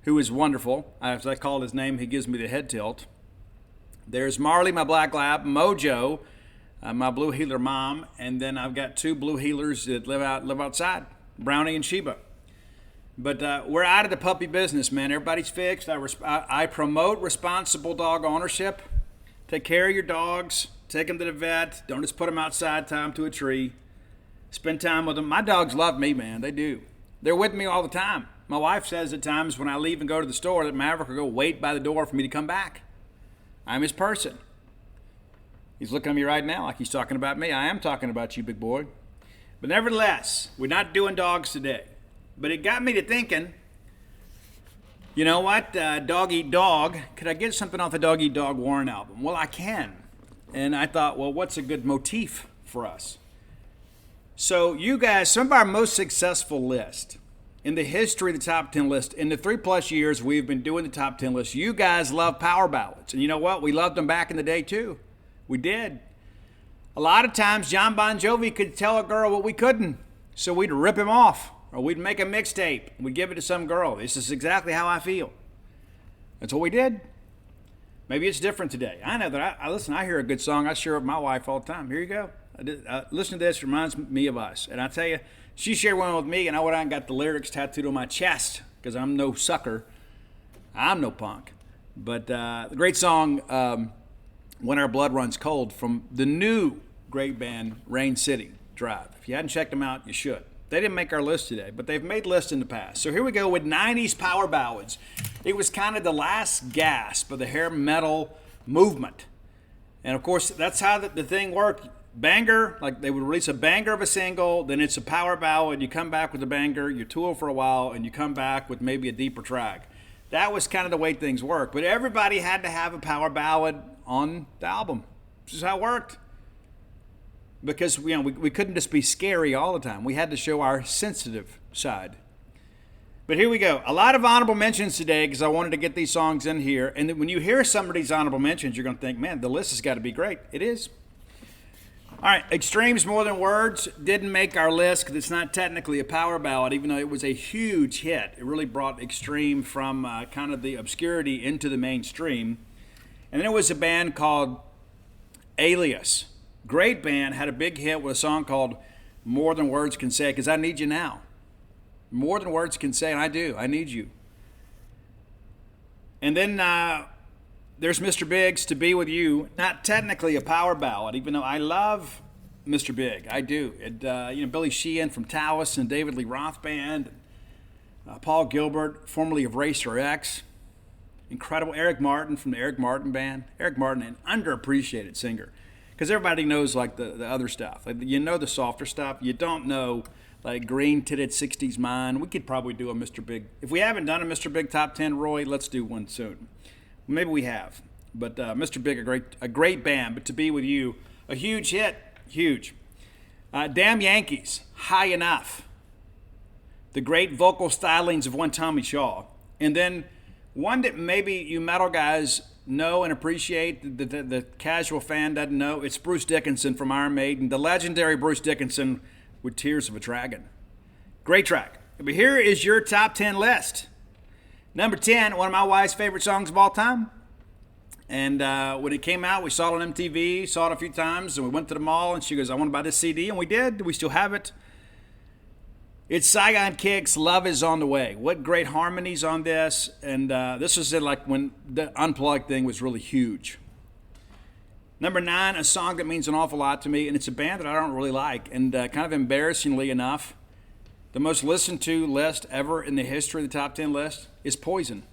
who is wonderful. As I call his name, he gives me the head tilt. There's Marley, my Black Lab, Mojo, my blue heeler mom, and then I've got 2 blue heelers that live outside, Brownie and Sheba. But we're out of the puppy business, man. Everybody's fixed. I promote responsible dog ownership. Take care of your dogs. Take them to the vet. Don't just put them outside, tie them to a tree. Spend time with them. My dogs love me, man. They do. They're with me all the time. My wife says at times when I leave and go to the store that Maverick will go wait by the door for me to come back. I'm his person. He's looking at me right now like he's talking about me. I am talking about you, big boy. But nevertheless, we're not doing dogs today. But it got me to thinking, you know what, Dog Eat Dog, could I get something off the Dog Eat Dog Warren album? Well, I can. And I thought, well, what's a good motif for us? So you guys, some of our most successful list in the history of the top 10 list, in the 3+ years we've been doing the top 10 list, you guys love power ballads. And you know what? We loved them back in the day too. We did. A lot of times John Bon Jovi could tell a girl what we couldn't. So we'd rip him off. Or we'd make a mixtape. We'd give it to some girl. This is exactly how I feel. That's what we did. Maybe it's different today. I know that I hear a good song. I share it with my wife all the time. Here you go. Listen to this. It reminds me of us. And I tell you, she shared one with me, and I went out and got the lyrics tattooed on my chest because I'm no sucker. I'm no punk. But the great song, When Our Blood Runs Cold, from the new great band, Rain City Drive. If you hadn't checked them out, you should. They didn't make our list today, but they've made lists in the past. So here we go with 90s power ballads. It was kind of the last gasp of the hair metal movement. And of course, that's how the thing worked. Banger, like they would release a banger of a single, then it's a power ballad, you come back with a banger, you tour for a while, and you come back with maybe a deeper track. That was kind of the way things worked. But everybody had to have a power ballad on the album. This is how it worked. Because we couldn't just be scary all the time. We had to show our sensitive side. But here we go. A lot of honorable mentions today because I wanted to get these songs in here. And when you hear some of these honorable mentions, you're going to think, man, the list has got to be great. It is. All right, Extremes More Than Words didn't make our list because it's not technically a power ballad, even though it was a huge hit. It really brought Extreme from kind of the obscurity into the mainstream. And then there was a band called Alias. Great band, had a big hit with a song called more than words can say, because I need you now. More than words can say, and I do. I need you. And then there's Mr. Big's To Be With You. Not technically a power ballad, even though I love Mr. Big. I do. Billy Sheehan from Taos and David Lee Roth Band. Paul Gilbert, formerly of Racer X. Incredible. Eric Martin from the Eric Martin Band. Eric Martin, an underappreciated singer. Because everybody knows like the other stuff. Like, you know the softer stuff. You don't know like green-titted 60s mind. We could probably do a Mr. Big. If we haven't done a Mr. Big Top 10, Roy, let's do one soon. Maybe we have. But Mr. Big, a great band. But To Be With You, a huge hit. Huge. Damn Yankees, High Enough. The great vocal stylings of one Tommy Shaw. And then one that maybe you metal guys know and appreciate, the casual fan doesn't know. It's Bruce Dickinson from Iron Maiden, the legendary Bruce Dickinson with Tears of a Dragon. Great track. But here is your top 10 list. Number 10, one of my wife's favorite songs of all time. And when it came out, we saw it on MTV, saw it a few times, and we went to the mall, and she goes, I want to buy this CD, and we did. We still have it. It's Saigon Kicks, Love Is On The Way. What great harmonies on this. And this was like when the Unplugged thing was really huge. Number 9, a song that means an awful lot to me, and it's a band that I don't really like. And kind of embarrassingly enough, the most listened to list ever in the history of the top 10 list is Poison,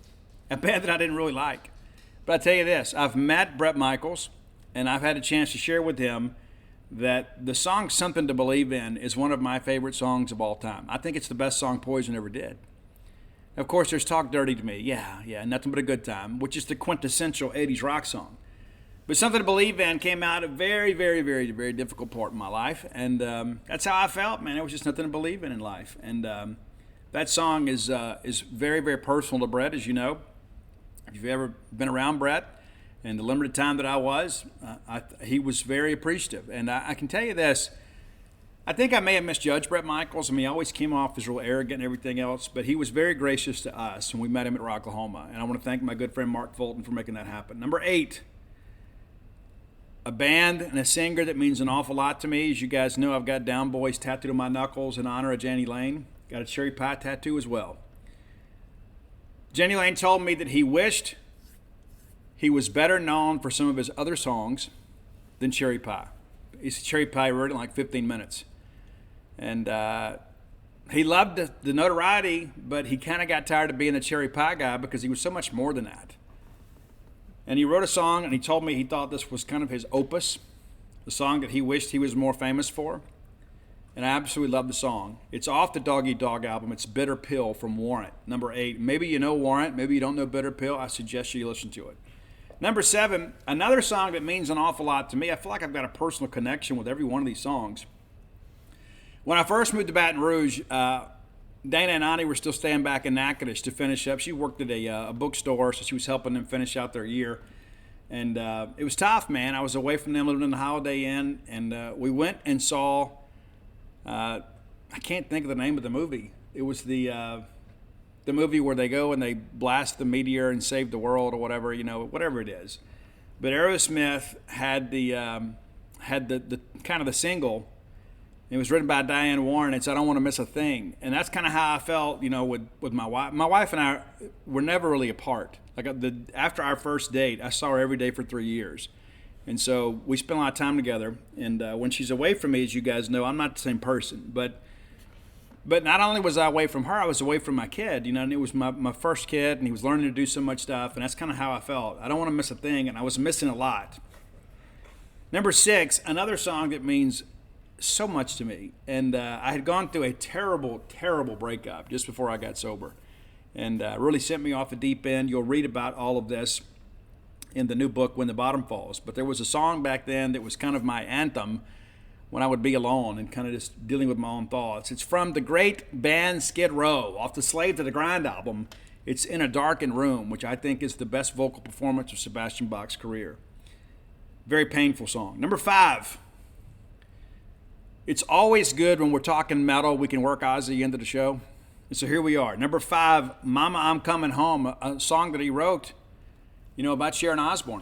a band that I didn't really like. But I tell you this, I've met Bret Michaels, and I've had a chance to share with him that the song Something to Believe In is one of my favorite songs of all time. I think it's the best song Poison ever did. Of course, there's Talk Dirty to Me. Yeah, Nothing But a Good Time, which is the quintessential 80s rock song. But Something to Believe In came out at a very, very, very, very difficult part in my life. And that's how I felt, man. It was just nothing to believe in life. And that song is very, very personal to Bret, as you know. If you've ever been around Bret, and the limited time that I was, he was very appreciative. And I can tell you this, I think I may have misjudged Bret Michaels. I mean, he always came off as real arrogant and everything else, but he was very gracious to us when we met him at Rocklahoma. And I want to thank my good friend Mark Fulton for making that happen. Number 8, a band and a singer that means an awful lot to me. As you guys know, I've got Down Boys tattooed on my knuckles in honor of Jenny Lane. Got a cherry pie tattoo as well. Jenny Lane told me that he wished he was better known for some of his other songs than Cherry Pie. He's Cherry Pie wrote it in like 15 minutes. And he loved the notoriety, but he kind of got tired of being a Cherry Pie guy because he was so much more than that. And he wrote a song, and he told me he thought this was kind of his opus, the song that he wished he was more famous for. And I absolutely love the song. It's off the Dog Eat Dog album. It's Bitter Pill from Warrant, number 8. Maybe you know Warrant. Maybe you don't know Bitter Pill. I suggest you listen to it. Number 7, another song that means an awful lot to me. I feel like I've got a personal connection with every one of these songs. When I first moved to Baton Rouge, Dana and Ani were still staying back in Natchitoches to finish up. She worked at a bookstore, so she was helping them finish out their year. And it was tough, man. I was away from them living in the Holiday Inn, and we went and saw... I can't think of the name of the movie. It was the movie where they go and they blast the meteor and save the world or whatever, whatever it is. But Aerosmith had the kind of the single. It was written by Diane Warren. It's I Don't Want to Miss a Thing. And that's kind of how I felt, with my wife. My wife and I were never really apart. Like after our first date, I saw her every day for 3 years. And so we spent a lot of time together. And when she's away from me, as you guys know, I'm not the same person. But not only was I away from her, I was away from my kid. And it was my first kid, and he was learning to do so much stuff. And that's kind of how I felt. I don't want to miss a thing, and I was missing a lot. Number 6, another song that means so much to me. And I had gone through a terrible, terrible breakup just before I got sober. And really sent me off the deep end. You'll read about all of this in the new book, When the Bottom Falls. But there was a song back then that was kind of my anthem when I would be alone and kind of just dealing with my own thoughts. It's from the great band Skid Row, off the Slave to the Grind album. It's In a Darkened Room, which I think is the best vocal performance of Sebastian Bach's career. Very painful song. Number 5. It's always good when we're talking metal, we can work Ozzy into the show. And so here we are. Number 5, Mama, I'm Coming Home, a song that he wrote, about Sharon Osbourne.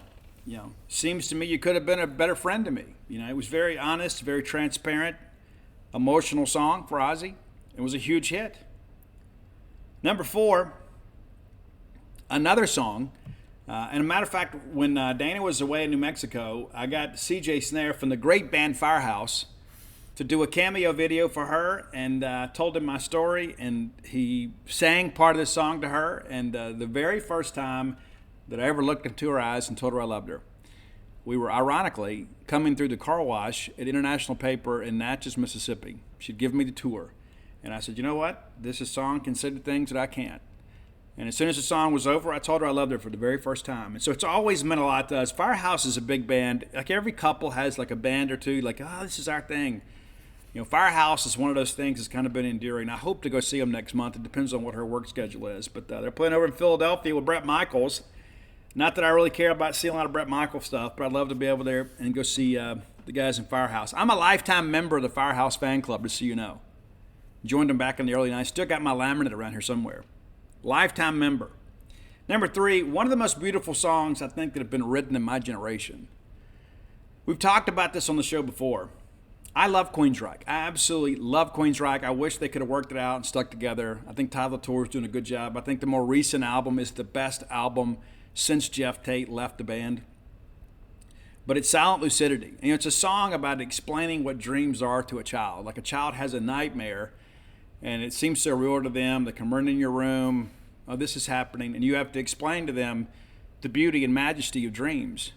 Seems to me you could have been a better friend to me. It was very honest, very transparent, emotional song for Ozzy. It was a huge hit. Number 4, another song. And a matter of fact, when Dana was away in New Mexico, I got CJ Snare from the great band Firehouse to do a cameo video for her, and told him my story, and he sang part of the song to her. And the very first time that I ever looked into her eyes and told her I loved her, we were ironically coming through the car wash at International Paper in Natchez, Mississippi. She'd given me the tour, and I said, you know what? This is a song can say the things that I can't. And as soon as the song was over, I told her I loved her for the very first time. And so it's always meant a lot to us. Firehouse is a big band. Like every couple has like a band or two, like, oh, this is our thing. You know, Firehouse is one of those things that's kind of been enduring. I hope to go see them next month. It depends on what her work schedule is. But they're playing over in Philadelphia with Bret Michaels. Not that I really care about seeing a lot of Bret Michaels stuff, but I'd love to be able there and go see the guys in Firehouse. I'm a lifetime member of the Firehouse fan club, just so you know. Joined them back in the early 90s. Still got my laminate around here somewhere. Lifetime member. Number 3, one of the most beautiful songs I think that have been written in my generation. We've talked about this on the show before. I love Queensryche. I absolutely love Queensryche. I wish they could have worked it out and stuck together. I think Tyler Torr's doing a good job. I think the more recent album is the best album since Jeff Tate left the band. But it's Silent Lucidity. And it's a song about explaining what dreams are to a child. Like a child has a nightmare, and it seems so real to them. They come run in your room, oh, this is happening, and you have to explain to them the beauty and majesty of dreams.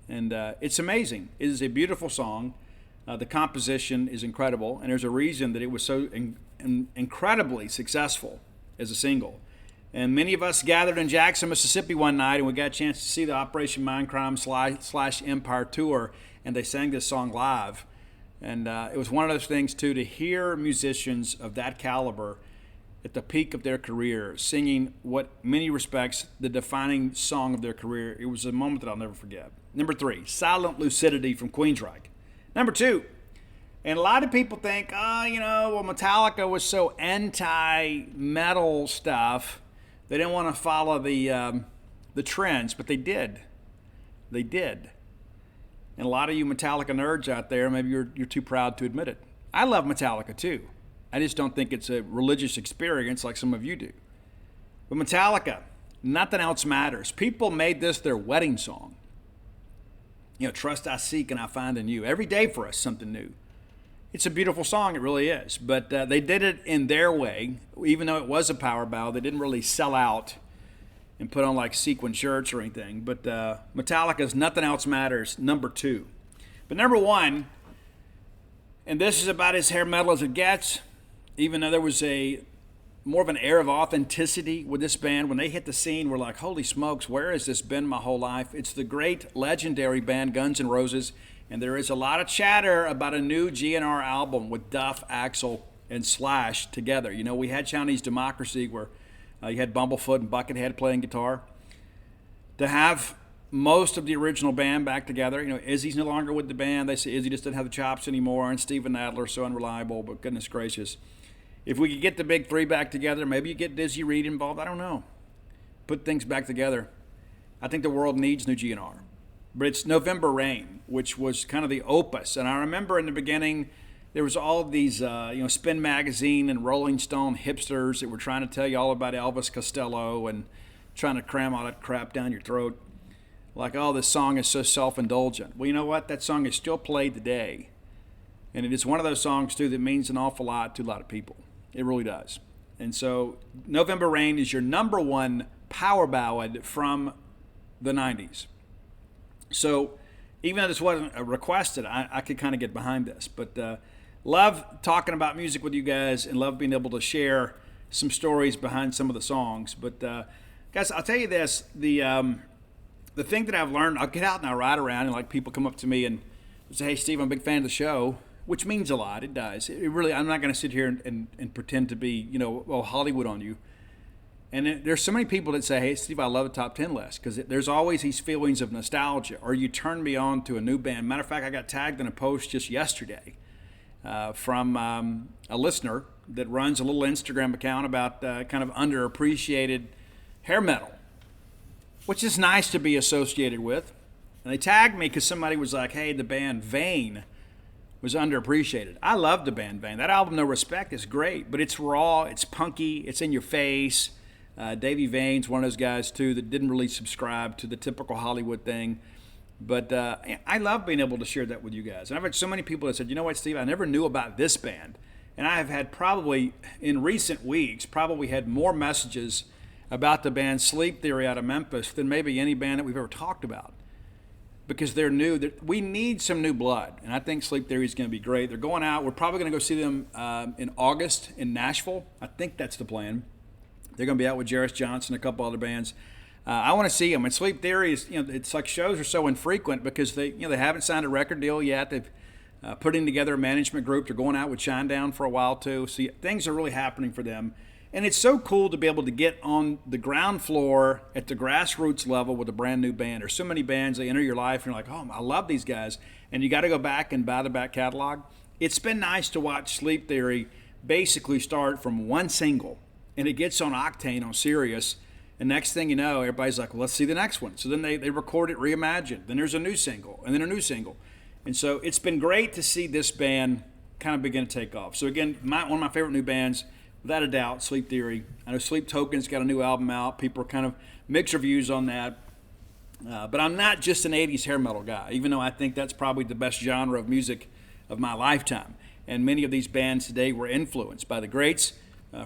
And it's amazing. It is a beautiful song. The composition is incredible, and there's a reason that it was so incredibly successful as a single. And many of us gathered in Jackson, Mississippi one night, and we got a chance to see the Operation Mindcrime / Empire tour, and they sang this song live. And it was one of those things, too, to hear musicians of that caliber at the peak of their career singing what, in many respects, the defining song of their career. It was a moment that I'll never forget. Number 3, Silent Lucidity from Queensryche. Number 2, and a lot of people think, well, Metallica was so anti-metal stuff, they didn't want to follow the trends, but they did. They did. And a lot of you Metallica nerds out there, maybe you're too proud to admit it. I love Metallica too. I just don't think it's a religious experience like some of you do. But Metallica, nothing else matters. People made this their wedding song. You know, trust I seek and I find in you. Every day for us, something new. It's a beautiful song, it really is. But they did it in their way. Even though it was a power ballad, they didn't really sell out and put on like sequin shirts or anything. But Metallica's Nothing Else Matters, number 2. But number 1, and this is about as hair metal as it gets, even though there was more of an air of authenticity with this band. When they hit the scene, we're like, holy smokes, where has this been my whole life? It's the great legendary band Guns N' Roses, and there is a lot of chatter about a new GNR album with Duff, Axl, and Slash together. You know, we had Chinese Democracy where you had Bumblefoot and Buckethead playing guitar. To have most of the original band back together, you know, Izzy's no longer with the band. They say Izzy just doesn't have the chops anymore, and Steven Adler's so unreliable, but goodness gracious. If we could get the big 3 back together, maybe you get Dizzy Reed involved, I don't know. Put things back together. I think the world needs new GNR. But it's November Rain, which was kind of the opus. And I remember in the beginning, there was all of these, Spin Magazine and Rolling Stone hipsters that were trying to tell you all about Elvis Costello and trying to cram all that crap down your throat. Like, oh, this song is so self-indulgent. Well, you know what? That song is still played today. And it is one of those songs, too, that means an awful lot to a lot of people. It really does. And so November Rain is your number 1 power ballad from the 90s. So even though this wasn't requested, I could kind of get behind this. But love talking about music with you guys and love being able to share some stories behind some of the songs. But guys, I'll tell you this, the thing that I've learned, I'll get out and I ride around and like people come up to me and say, hey, Steve, I'm a big fan of the show, which means a lot. It does. It really, I'm not going to sit here and pretend to be, Hollywood on you. And there's so many people that say, hey, Steve, I love the top 10 list, because there's always these feelings of nostalgia, or you turn me on to a new band. Matter of fact, I got tagged in a post just yesterday from a listener that runs a little Instagram account about kind of underappreciated hair metal, which is nice to be associated with. And they tagged me because somebody was like, hey, the band Vane was underappreciated. I love the band Vain. That album, No Respect, is great, but it's raw, it's punky, it's in your face. Davey Vain's one of those guys, too, that didn't really subscribe to the typical Hollywood thing. But I love being able to share that with you guys. And I've had so many people that said, you know what, Steve, I never knew about this band. And I have had probably, in recent weeks, probably had more messages about the band Sleep Theory out of Memphis than maybe any band that we've ever talked about. Because they're new. We need some new blood. And I think Sleep Theory is going to be great. They're going out. We're probably going to go see them in August in Nashville. I think that's the plan. They're going to be out with Jarris Johnson and a couple other bands. I want to see them. And Sleep Theory is, it's like shows are so infrequent because they haven't signed a record deal yet. They've putting together a management group. They're going out with Shinedown for a while too. So things are really happening for them. And it's so cool to be able to get on the ground floor at the grassroots level with a brand new band. There's so many bands, they enter your life and you're like, oh, I love these guys. And you got to go back and buy the back catalog. It's been nice to watch Sleep Theory basically start from one single. And it gets on Octane on Sirius. And next thing you know, everybody's like, well, let's see the next one. So then they record it reimagined. Then there's a new single and then a new single. And so it's been great to see this band kind of begin to take off. So again, one of my favorite new bands, without a doubt, Sleep Theory. I know Sleep Token's got a new album out. People are kind of mixed reviews on that. But I'm not just an 80s hair metal guy, even though I think that's probably the best genre of music of my lifetime. And many of these bands today were influenced by the greats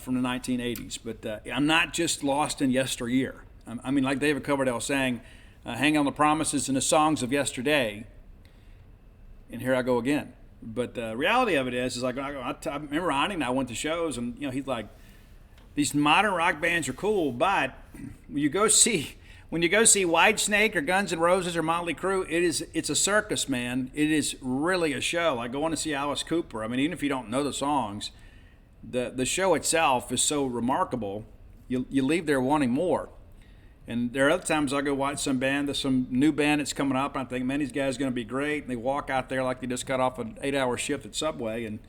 from the 1980s. But I'm not just lost in yesteryear. I mean, like David Coverdale sang, hang on the promises and the songs of yesterday, and here I go again. But the reality of it is like I remember Ani and I went to shows, and he's like, these modern rock bands are cool, but when you go see Whitesnake or Guns N' Roses or Motley Crue, it's a circus, man. It is really a show. Like going to see Alice Cooper. I mean, even if you don't know the songs, the show itself is so remarkable. You leave there wanting more. And there are other times I go watch some new band that's coming up, and I think, man, these guys are going to be great. And they walk out there like they just got off an 8-hour shift at Subway and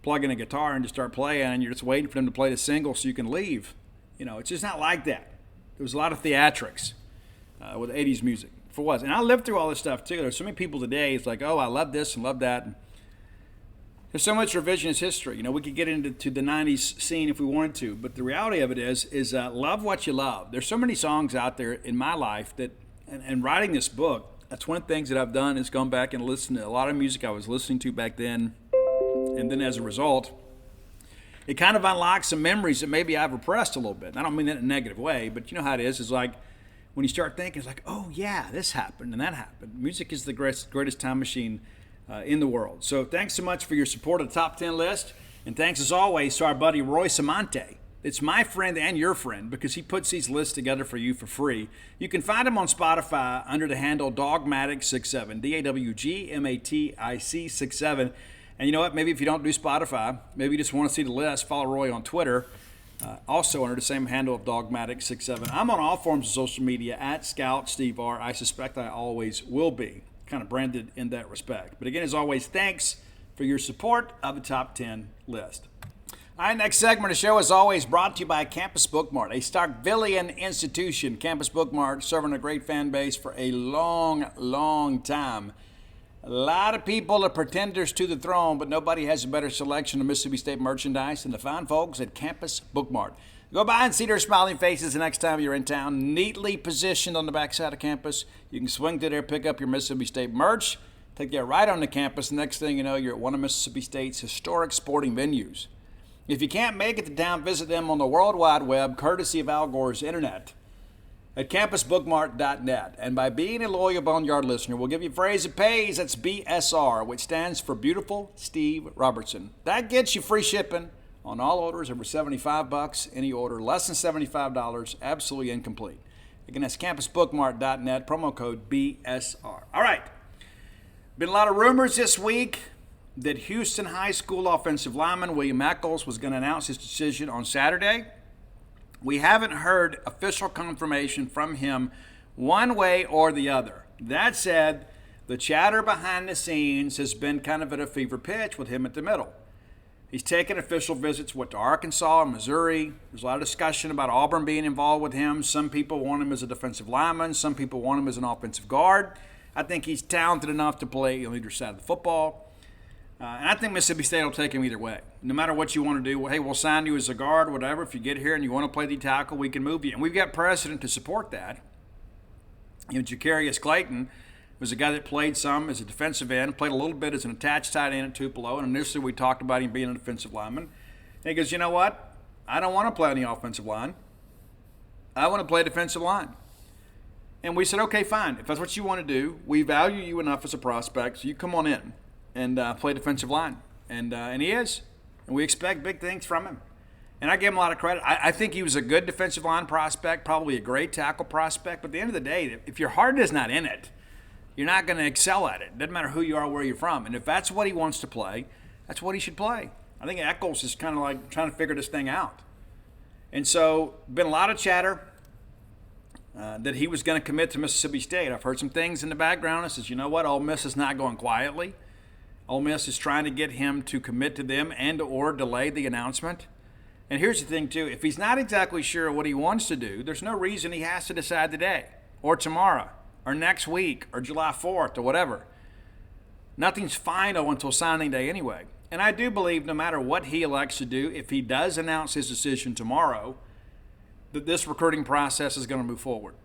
plug in a guitar and just start playing, and you're just waiting for them to play the single so you can leave. It's just not like that. There was a lot of theatrics with 80s music. For what? And I lived through all this stuff, too. There's so many people today, it's like, oh, I love this and love that. And there's so much revisionist history. We could get into the 90s scene if we wanted to, but the reality of it is love what you love. There's so many songs out there in my life that, and writing this book, that's one of the things that I've done is gone back and listened to a lot of music I was listening to back then, and then as a result, it kind of unlocks some memories that maybe I've repressed a little bit. And I don't mean that in a negative way, but you know how it is. It's like when you start thinking, it's like, oh yeah, this happened and that happened. Music is the greatest time machine in the world. So thanks so much for your support of the Top 10 list. And thanks as always to our buddy Roy Samante. It's my friend and your friend because he puts these lists together for you for free. You can find him on Spotify under the handle Dogmatic67, DAWGMATIC 67. And you know what? Maybe if you don't do Spotify, maybe you just want to see the list, follow Roy on Twitter, also under the same handle of Dogmatic67. I'm on all forms of social media at Scout Steve R. I suspect I always will be. Kind of branded in that respect. But again, as always, thanks for your support of the Top 10 list. All right, next segment of the show, as always, brought to you by Campus Bookmart, a Starkvillian institution. Campus Bookmart serving a great fan base for a long, long time. A lot of people are pretenders to the throne, but nobody has a better selection of Mississippi State merchandise than the fine folks at Campus Bookmart. Go by and see their smiling faces the next time you're in town. Neatly positioned on the backside of campus. You can swing through there, pick up your Mississippi State merch, take you right on the campus. Next thing you know, you're at one of Mississippi State's historic sporting venues. If you can't make it to town, visit them on the World Wide Web, courtesy of Al Gore's Internet, at campusbookmart.net. And by being a loyal Boneyard listener, we'll give you a phrase that pays. That's BSR, which stands for Beautiful Steve Robertson. That gets you free shipping on all orders over $75. Any order less than $75, absolutely incomplete. Again, that's campusbookmart.net, promo code BSR. All right. Been a lot of rumors this week that Houston High School offensive lineman William Eccles was going to announce his decision on Saturday. We haven't heard official confirmation from him one way or the other. That said, the chatter behind the scenes has been kind of at a fever pitch with him at the middle. He's taken official visits to Arkansas and Missouri. There's a lot of discussion about Auburn being involved with him. Some people want him as a defensive lineman. Some people want him as an offensive guard. I think he's talented enough to play on either side of the football. And I think Mississippi State will take him either way. No matter what you want to do, well, hey, we'll sign you as a guard, whatever. If you get here and you want to play the tackle, we can move you. And we've got precedent to support that. Jacarius Clayton was a guy that played some as a defensive end, played a little bit as an attached tight end at Tupelo, and initially we talked about him being a defensive lineman. And he goes, you know what? I don't want to play on the offensive line. I want to play defensive line. And we said, okay, fine. If that's what you want to do, we value you enough as a prospect, so you come on in and play defensive line. And he is. And we expect big things from him. And I give him a lot of credit. I think he was a good defensive line prospect, probably a great tackle prospect. But at the end of the day, if your heart is not in it, you're not going to excel at it. It doesn't matter who you are or where you're from. And if that's what he wants to play, that's what he should play. I think Eccles is kind of like trying to figure this thing out. And so, been a lot of chatter that he was going to commit to Mississippi State. I've heard some things in the background that says, you know what, Ole Miss is not going quietly. Ole Miss is trying to get him to commit to them and or delay the announcement. And here's the thing, too. If he's not exactly sure what he wants to do, there's no reason he has to decide today or tomorrow or next week or July 4th or whatever. Nothing's final until signing day anyway. And I do believe no matter what he elects to do, if he does announce his decision tomorrow, that this recruiting process is going to move forward.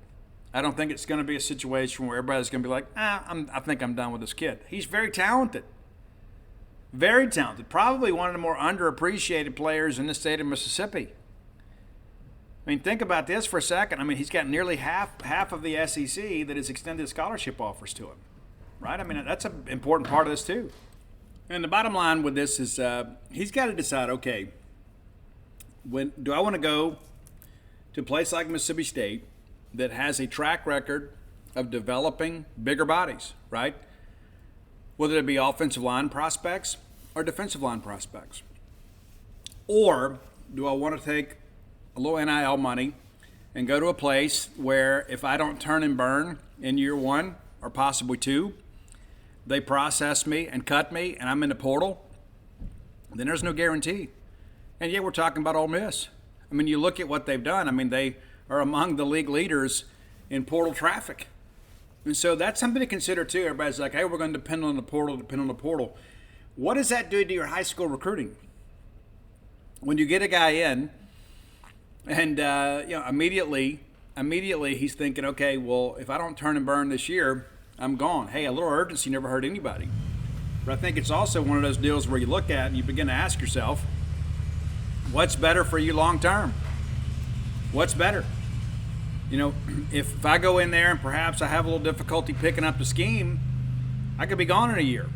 I don't think it's going to be a situation where everybody's going to be like, I think I'm done with this kid. He's very talented. Very talented. Probably one of the more underappreciated players in the state of Mississippi. I mean, think about this for a second. I mean, he's got nearly half of the SEC that has extended scholarship offers to him, right? I mean, that's an important part of this too. And the bottom line with this is he's got to decide, okay, when do I want to go to a place like Mississippi State that has a track record of developing bigger bodies, right? Whether it be offensive line prospects or defensive line prospects. Or do I want to take a little NIL money and go to a place where if I don't turn and burn in year one or possibly two, they process me and cut me and I'm in the portal, then there's no guarantee. And yet we're talking about Ole Miss. I mean, you look at what they've done. I mean, they are among the league leaders in portal traffic. And so that's something to consider too. Everybody's like, hey, we're going to depend on the portal. What does that do to your high school recruiting? When you get a guy in and, immediately he's thinking, okay, well, if I don't turn and burn this year, I'm gone. Hey, a little urgency never hurt anybody. But I think it's also one of those deals where you look at and you begin to ask yourself, what's better for you long term? What's better? You know, if I go in there and perhaps I have a little difficulty picking up the scheme, I could be gone in a year.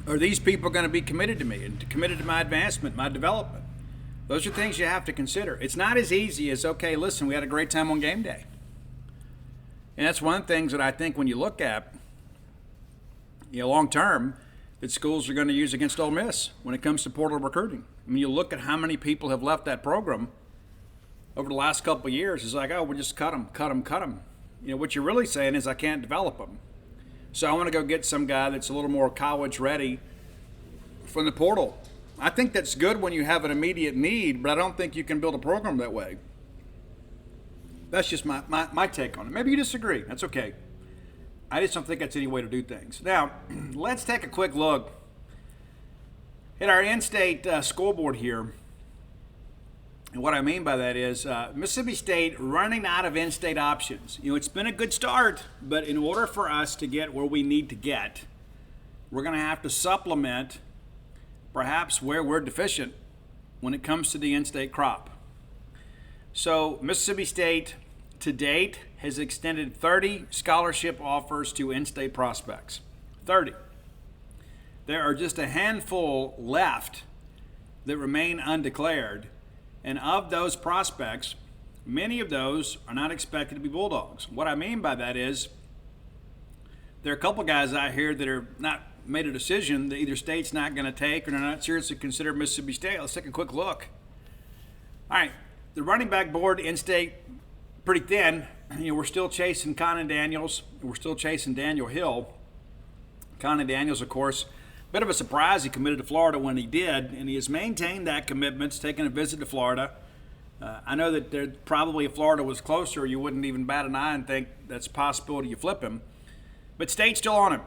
Are these people going to be committed to me and committed to my advancement, my development? Those are things you have to consider. It's not as easy as, okay, listen, we had a great time on game day. And that's one of the things that I think when you look at, long term, that schools are going to use against Ole Miss when it comes to portal recruiting. I mean, you look at how many people have left that program over the last couple of years. It's like, oh, we'll just cut them. What you're really saying is I can't develop them. So I want to go get some guy that's a little more college ready from the portal. I think that's good when you have an immediate need, but I don't think you can build a program that way. That's just my take on it. Maybe you disagree. That's okay. I just don't think that's any way to do things. Now, let's take a quick look at our in-state scoreboard here. And what I mean by that is Mississippi State running out of in-state options. It's been a good start, but in order for us to get where we need to get, we're going to have to supplement perhaps where we're deficient when it comes to the in-state crop. So Mississippi State, to date, has extended 30 scholarship offers to in-state prospects. 30. There are just a handful left that remain undeclared. And of those prospects, many of those are not expected to be Bulldogs. What I mean by that is there are a couple guys out here that are not made a decision that either state's not going to take or they're not seriously consider Mississippi State. Let's take a quick look. All right, the running back board in-state pretty thin. We're still chasing Conan Daniels. We're still chasing Daniel Hill. Conan Daniels, of course, bit of a surprise. He committed to Florida when he did, and he has maintained that commitment, taking a visit to Florida. I know that there probably if Florida was closer, you wouldn't even bat an eye and think that's a possibility you flip him. But State's still on him.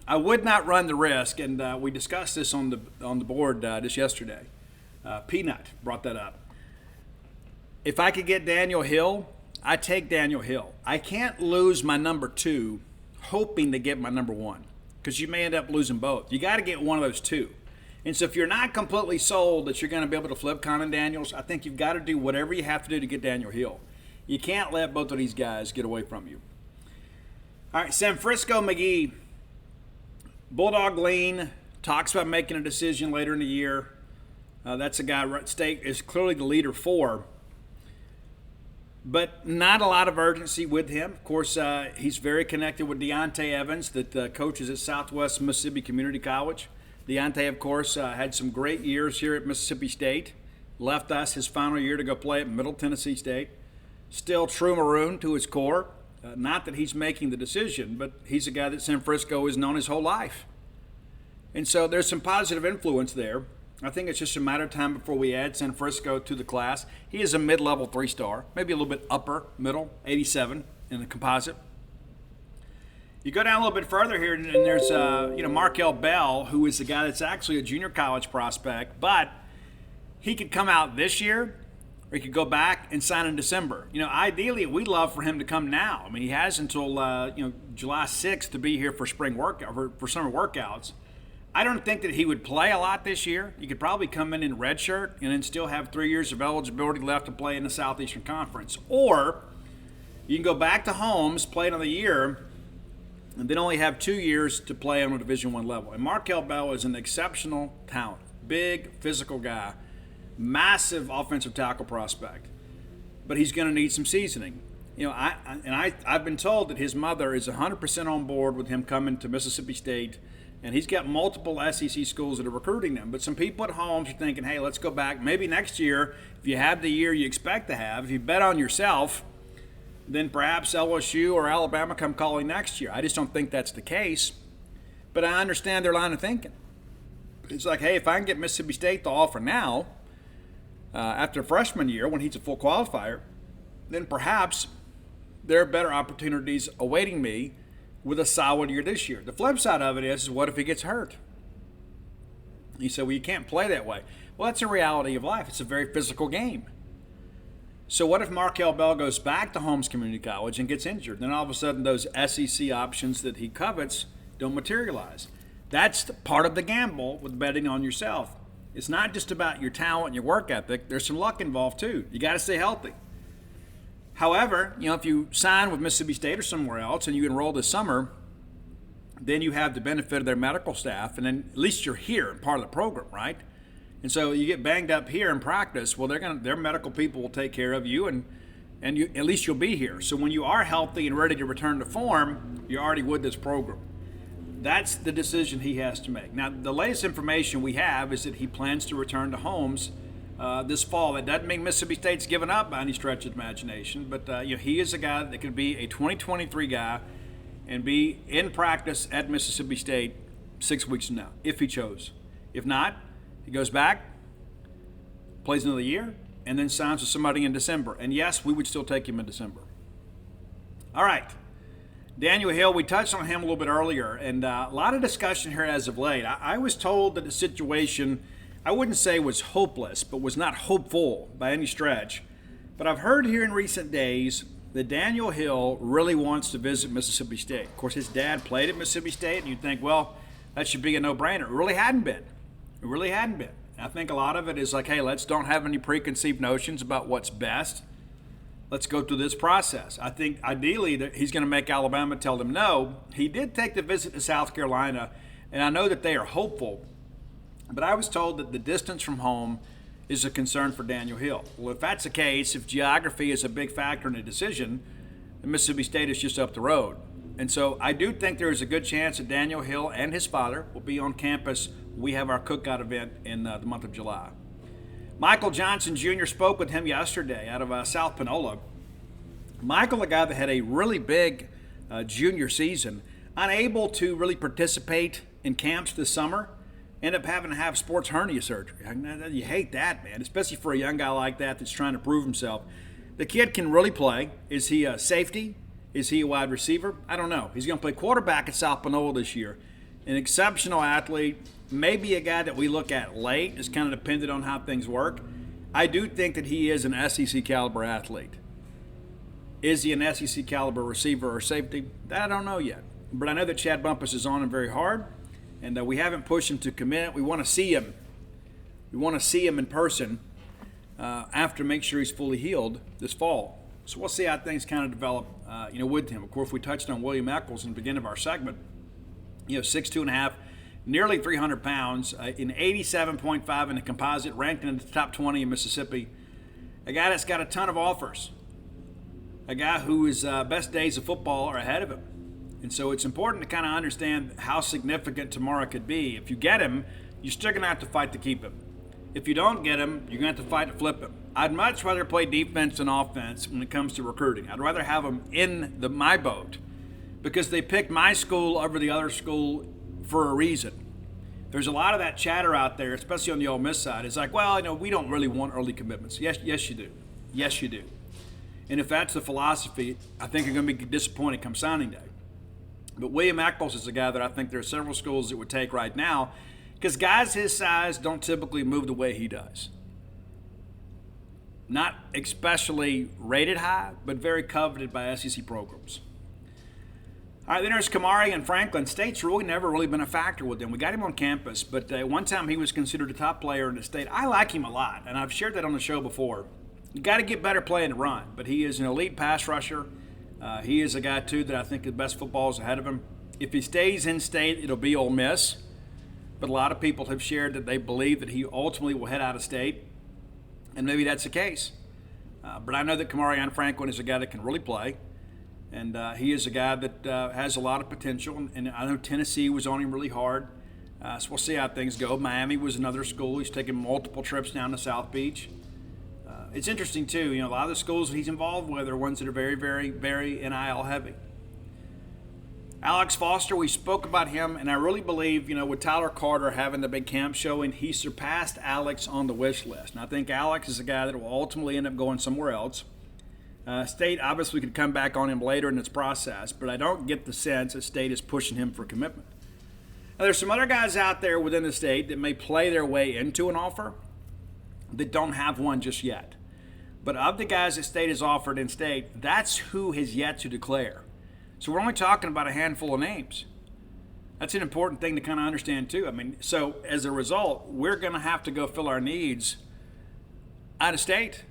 I would not run the risk, and we discussed this on the board just yesterday. Peanut brought that up. If I could get Daniel Hill, I take Daniel Hill. I can't lose my number 2 hoping to get my number 1, because you may end up losing both. You got to get one of those 2. And so if you're not completely sold that you're going to be able to flip Conan Daniels, I think you've got to do whatever you have to do to get Daniel Hill. You can't let both of these guys get away from you. All right, San Francisco McGee. Bulldog Lean talks about making a decision later in the year. That's a guy State is clearly the leader for. But not a lot of urgency with him. Of course, he's very connected with Deontay Evans, that coaches at Southwest Mississippi Community College. Deontay, of course, had some great years here at Mississippi State. Left us his final year to go play at Middle Tennessee State. Still true Maroon to his core. Not that he's making the decision, but he's a guy that San Francisco has known his whole life. And so there's some positive influence there. I think it's just a matter of time before we add San Francisco to the class. He is a mid-level 3-star, maybe a little bit upper, middle, 87 in the composite. You go down a little bit further here, and there's Markel Bell, who is the guy that's actually a junior college prospect, but he could come out this year, or he could go back and sign in December. Ideally, we'd love for him to come now. I mean, he has until July 6th to be here for spring for summer workouts. I don't think that he would play a lot this year. You could probably come in redshirt and then still have 3 years of eligibility left to play in the Southeastern Conference. Or you can go back to Holmes, play another year, and then only have 2 years to play on a Division I level. And Markel Bell is an exceptional talent, big physical guy, massive offensive tackle prospect. But he's going to need some seasoning. I've been told that his mother is 100% on board with him coming to Mississippi State. And he's got multiple SEC schools that are recruiting them. But some people at home are thinking, hey, let's go back. Maybe next year, if you have the year you expect to have, if you bet on yourself, then perhaps LSU or Alabama come calling next year. I just don't think that's the case. But I understand their line of thinking. It's like, hey, if I can get Mississippi State to offer now, after freshman year when he's a full qualifier, then perhaps there are better opportunities awaiting me with a solid year this year. The flip side of it is what if he gets hurt? You say, well, you can't play that way. Well, that's a reality of life. It's a very physical game. So what if Markel Bell goes back to Holmes Community College and gets injured? Then all of a sudden those SEC options that he covets don't materialize. That's part of the gamble with betting on yourself. It's not just about your talent and your work ethic. There's some luck involved too. You got to stay healthy. However, if you sign with Mississippi State or somewhere else and you enroll this summer, then you have the benefit of their medical staff, and then at least you're here and part of the program, right? And so you get banged up here in practice, well, their medical people will take care of you, and at least you'll be here. So when you are healthy and ready to return to form, you're already with this program. That's the decision he has to make. Now, the latest information we have is that he plans to return to Holmes this fall. That doesn't mean Mississippi State's given up by any stretch of imagination, but he is a guy that could be a 2023 guy and be in practice at Mississippi State 6 weeks from now, if he chose. If not, he goes back, plays another year, and then signs with somebody in December. And yes, we would still take him in December. All right. Daniel Hill, we touched on him a little bit earlier, and a lot of discussion here as of late. I was told that the situation, I wouldn't say was hopeless, but was not hopeful by any stretch. But I've heard here in recent days that Daniel Hill really wants to visit Mississippi State. Of course, his dad played at Mississippi State, and you'd think, well, that should be a no-brainer. It really hadn't been. It really hadn't been. I think a lot of it is like, hey, let's don't have any preconceived notions about what's best. Let's go through this process. I think ideally that he's going to make Alabama tell them no. He did take the visit to South Carolina, and I know that they are hopeful. But I was told that the distance from home is a concern for Daniel Hill. Well, if that's the case, if geography is a big factor in a decision, then Mississippi State is just up the road. And so I do think there is a good chance that Daniel Hill and his father will be on campus. We have our cookout event in the month of July. Michael Johnson Jr. spoke with him yesterday out of South Panola. Michael, a guy that had a really big junior season, unable to really participate in camps this summer, ended up having to have sports hernia surgery. You hate that, man, especially for a young guy like that that's trying to prove himself. The kid can really play. Is he a safety? Is he a wide receiver? I don't know. He's going to play quarterback at South Panola this year. An exceptional athlete, maybe a guy that we look at late, is kind of dependent on how things work. I do think that he is an SEC caliber athlete. Is he an SEC caliber receiver or safety? That I don't know yet. But I know that Chad Bumpus is on him very hard, and we haven't pushed him to commit. We want to see him. We want to see him in person after make sure he's fully healed this fall. So we'll see how things kind of develop, with him. Of course, we touched on William Eccles in the beginning of our segment. 6'2.5", nearly 300 pounds, in 87.5 in the composite, ranked in the top 20 in Mississippi. A guy that's got a ton of offers. A guy whose best days of football are ahead of him. And so it's important to kind of understand how significant tomorrow could be. If you get him, you're still going to have to fight to keep him. If you don't get him, you're going to have to fight to flip him. I'd much rather play defense than offense when it comes to recruiting. I'd rather have him in my boat because they picked my school over the other school for a reason. There's a lot of that chatter out there, especially on the Ole Miss side. It's like, we don't really want early commitments. Yes, you do. Yes, you do. And if that's the philosophy, I think you're going to be disappointed come signing day. But William Eccles is a guy that I think there are several schools that would take right now because guys his size don't typically move the way he does. Not especially rated high, but very coveted by SEC programs. All right, then there's Kamari and Franklin. State's never really been a factor with them. We got him on campus, but one time he was considered a top player in the state. I like him a lot, and I've shared that on the show before. You got to get better playing the run, but he is an elite pass rusher. He is a guy, too, that I think the best football is ahead of him. If he stays in state, it'll be Ole Miss. But a lot of people have shared that they believe that he ultimately will head out of state, and maybe that's the case. But I know that Kamari Franklin is a guy that can really play, and he is a guy that has a lot of potential. And I know Tennessee was on him really hard, so we'll see how things go. Miami was another school. He's taken multiple trips down to South Beach. It's interesting, too. A lot of the schools that he's involved with are ones that are very, very, very NIL heavy. Alex Foster, we spoke about him, and I really believe, with Tyler Carter having the big camp showing, he surpassed Alex on the wish list. And I think Alex is a guy that will ultimately end up going somewhere else. State obviously could come back on him later in its process, but I don't get the sense that State is pushing him for commitment. Now, there's some other guys out there within the state that may play their way into an offer that don't have one just yet. But of the guys that State has offered in state, that's who has yet to declare. So we're only talking about a handful of names. That's an important thing to kind of understand too. So as a result, we're going to have to go fill our needs out of state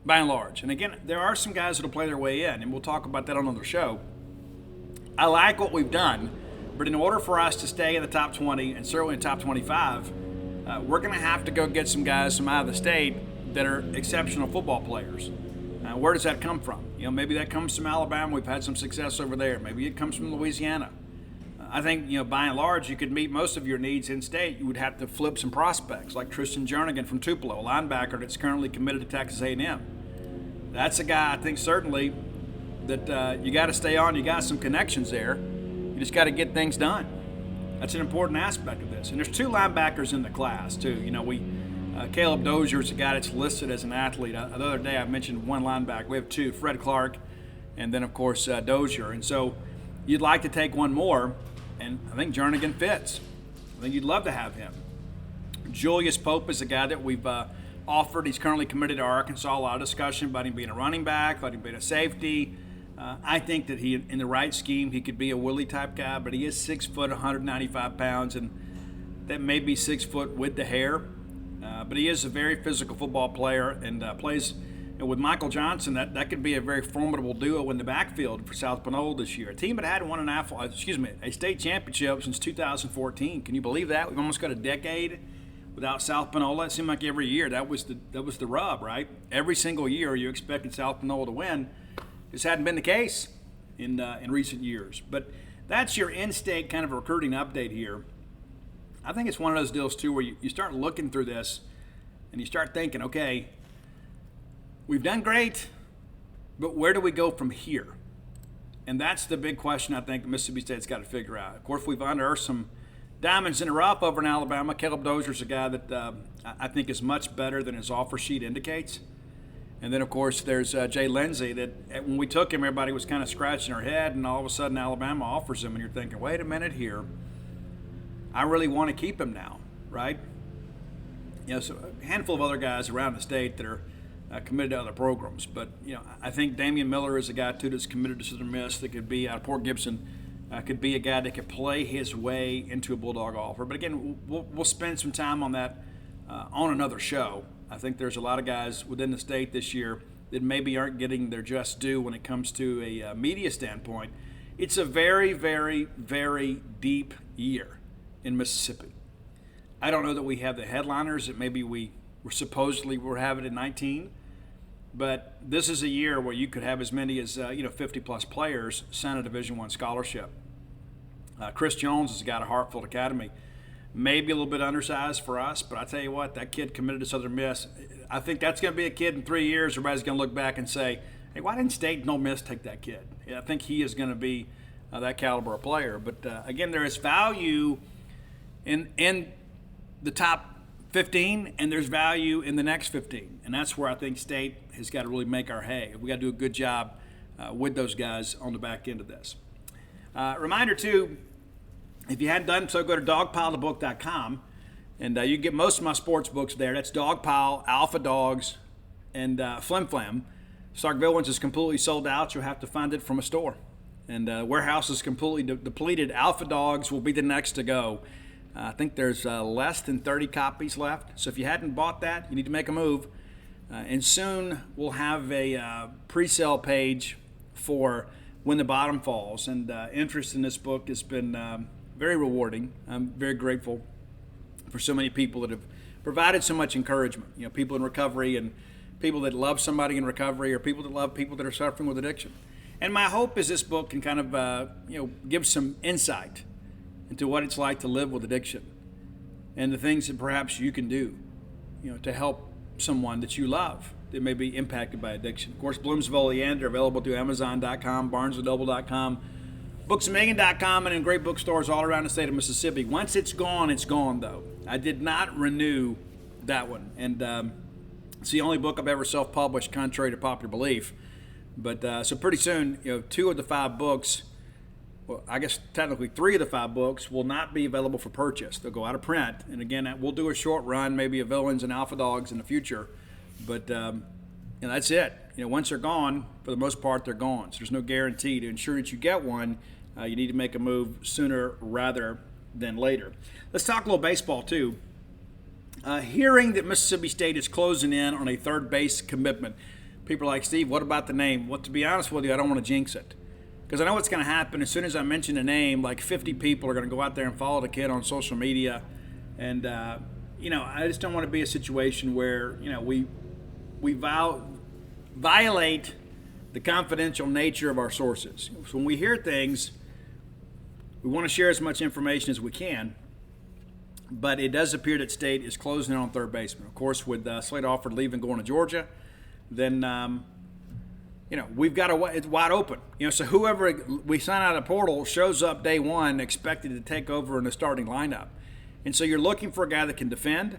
by and large. And again, there are some guys that will play their way in, and we'll talk about that on another show. I like what we've done, but in order for us to stay in the top 20 and certainly in the top 25, we're going to have to go get some guys from out of the state that are exceptional football players. Where does that come from? Maybe that comes from Alabama. We've had some success over there. Maybe it comes from Louisiana. I think, by and large, you could meet most of your needs in state. You would have to flip some prospects, like Tristan Jernigan from Tupelo, a linebacker that's currently committed to Texas A&M. That's a guy, I think, certainly that you got to stay on. You got some connections there. You just got to get things done. That's an important aspect of this. And there's two linebackers in the class, too. Caleb Dozier is a guy that's listed as an athlete. The other day I mentioned one linebacker. We have two, Fred Clark, and then, of course, Dozier. And so you'd like to take one more, and I think Jernigan fits. I think you'd love to have him. Julius Pope is a guy that we've offered. He's currently committed to Arkansas. A lot of discussion about him being a running back, about him being a safety. I think that he, in the right scheme, he could be a Willie-type guy, but he is 6 foot, 195 pounds, and that may be 6 foot with the hair. But he is a very physical football player and plays with Michael Johnson. That could be a very formidable duo in the backfield for South Panola this year. A team that hadn't won a state championship since 2014. Can you believe that? We've almost got a decade without South Panola. It seemed like every year that was the rub, right? Every single year you expected South Panola to win. This hadn't been the case in recent years. But that's your in-state kind of recruiting update here. I think it's one of those deals, too, where you start looking through this and you start thinking, okay, we've done great, but where do we go from here? And that's the big question I think Mississippi State's got to figure out. Of course, we've unearthed some diamonds in the rough over in Alabama. Caleb Dozier's a guy that I think is much better than his offer sheet indicates. And then, of course, there's Jay Lindsey that when we took him, everybody was kind of scratching their head, and all of a sudden Alabama offers him, and you're thinking, wait a minute here. I really want to keep him now, right? So a handful of other guys around the state that are committed to other programs. But, I think Damian Miller is a guy, too, that's committed to Southern Miss that could be out of Port Gibson, could be a guy that could play his way into a Bulldog offer. But, again, we'll spend some time on that on another show. I think there's a lot of guys within the state this year that maybe aren't getting their just due when it comes to a media standpoint. It's a very, very, very deep year in Mississippi. I don't know that we have the headliners that maybe we're having in 19, but this is a year where you could have as many as 50 plus players sign a Division I scholarship. Chris Jones is a guy at Hartfield Academy, maybe a little bit undersized for us, but I tell you what, that kid committed to Southern Miss. I think that's going to be a kid in 3 years. Everybody's going to look back and say, hey, why didn't State and Ole Miss take that kid? I think he is going to be that caliber of player. But again, there is value in the top 15, and there's value in the next 15. And that's where I think State has got to really make our hay. We got to do a good job with those guys on the back end of this. Reminder, too, if you hadn't done so, go to dogpilethebook.com, and you can get most of my sports books there. That's Dogpile, Alpha Dogs, and Flim Flam. Stark Villains is completely sold out. You'll have to find it from a store. And Warehouse is completely depleted. Alpha Dogs will be the next to go. I think there's less than 30 copies left. So if you hadn't bought that, you need to make a move. And soon we'll have a pre-sale page for When the Bottom Falls. And interest in this book has been very rewarding. I'm very grateful for so many people that have provided so much encouragement. People in recovery and people that love somebody in recovery, or people that love people that are suffering with addiction. And my hope is this book can kind of give some insight into what it's like to live with addiction and the things that perhaps you can do, to help someone that you love that may be impacted by addiction. Of course, Bloomsville Leander available through Amazon.com, BarnesandNoble.com, BooksAMillion.com, and in great bookstores all around the state of Mississippi. Once it's gone, though. I did not renew that one, and it's the only book I've ever self-published, contrary to popular belief. But so pretty soon, 2 of the 5 books, well, I guess technically 3 of the 5 books will not be available for purchase. They'll go out of print. And again, we'll do a short run, maybe of Villains and Alpha Dogs in the future. But that's it. Once they're gone, for the most part, they're gone. So there's no guarantee. To ensure that you get one, you need to make a move sooner rather than later. Let's talk a little baseball, too. Hearing that Mississippi State is closing in on a third base commitment. People are like, Steve, what about the name? Well, to be honest with you, I don't want to jinx it. Because I know what's going to happen. As soon as I mention a name, like 50 people are going to go out there and follow the kid on social media. And, I just don't want to be a situation where, we violate the confidential nature of our sources. So when we hear things, we want to share as much information as we can. But it does appear that State is closing in on third baseman. Of course, with Slade Alford leaving, going to Georgia, then we've got it's wide open. So whoever we sign out of the portal shows up day one expected to take over in the starting lineup. And so you're looking for a guy that can defend,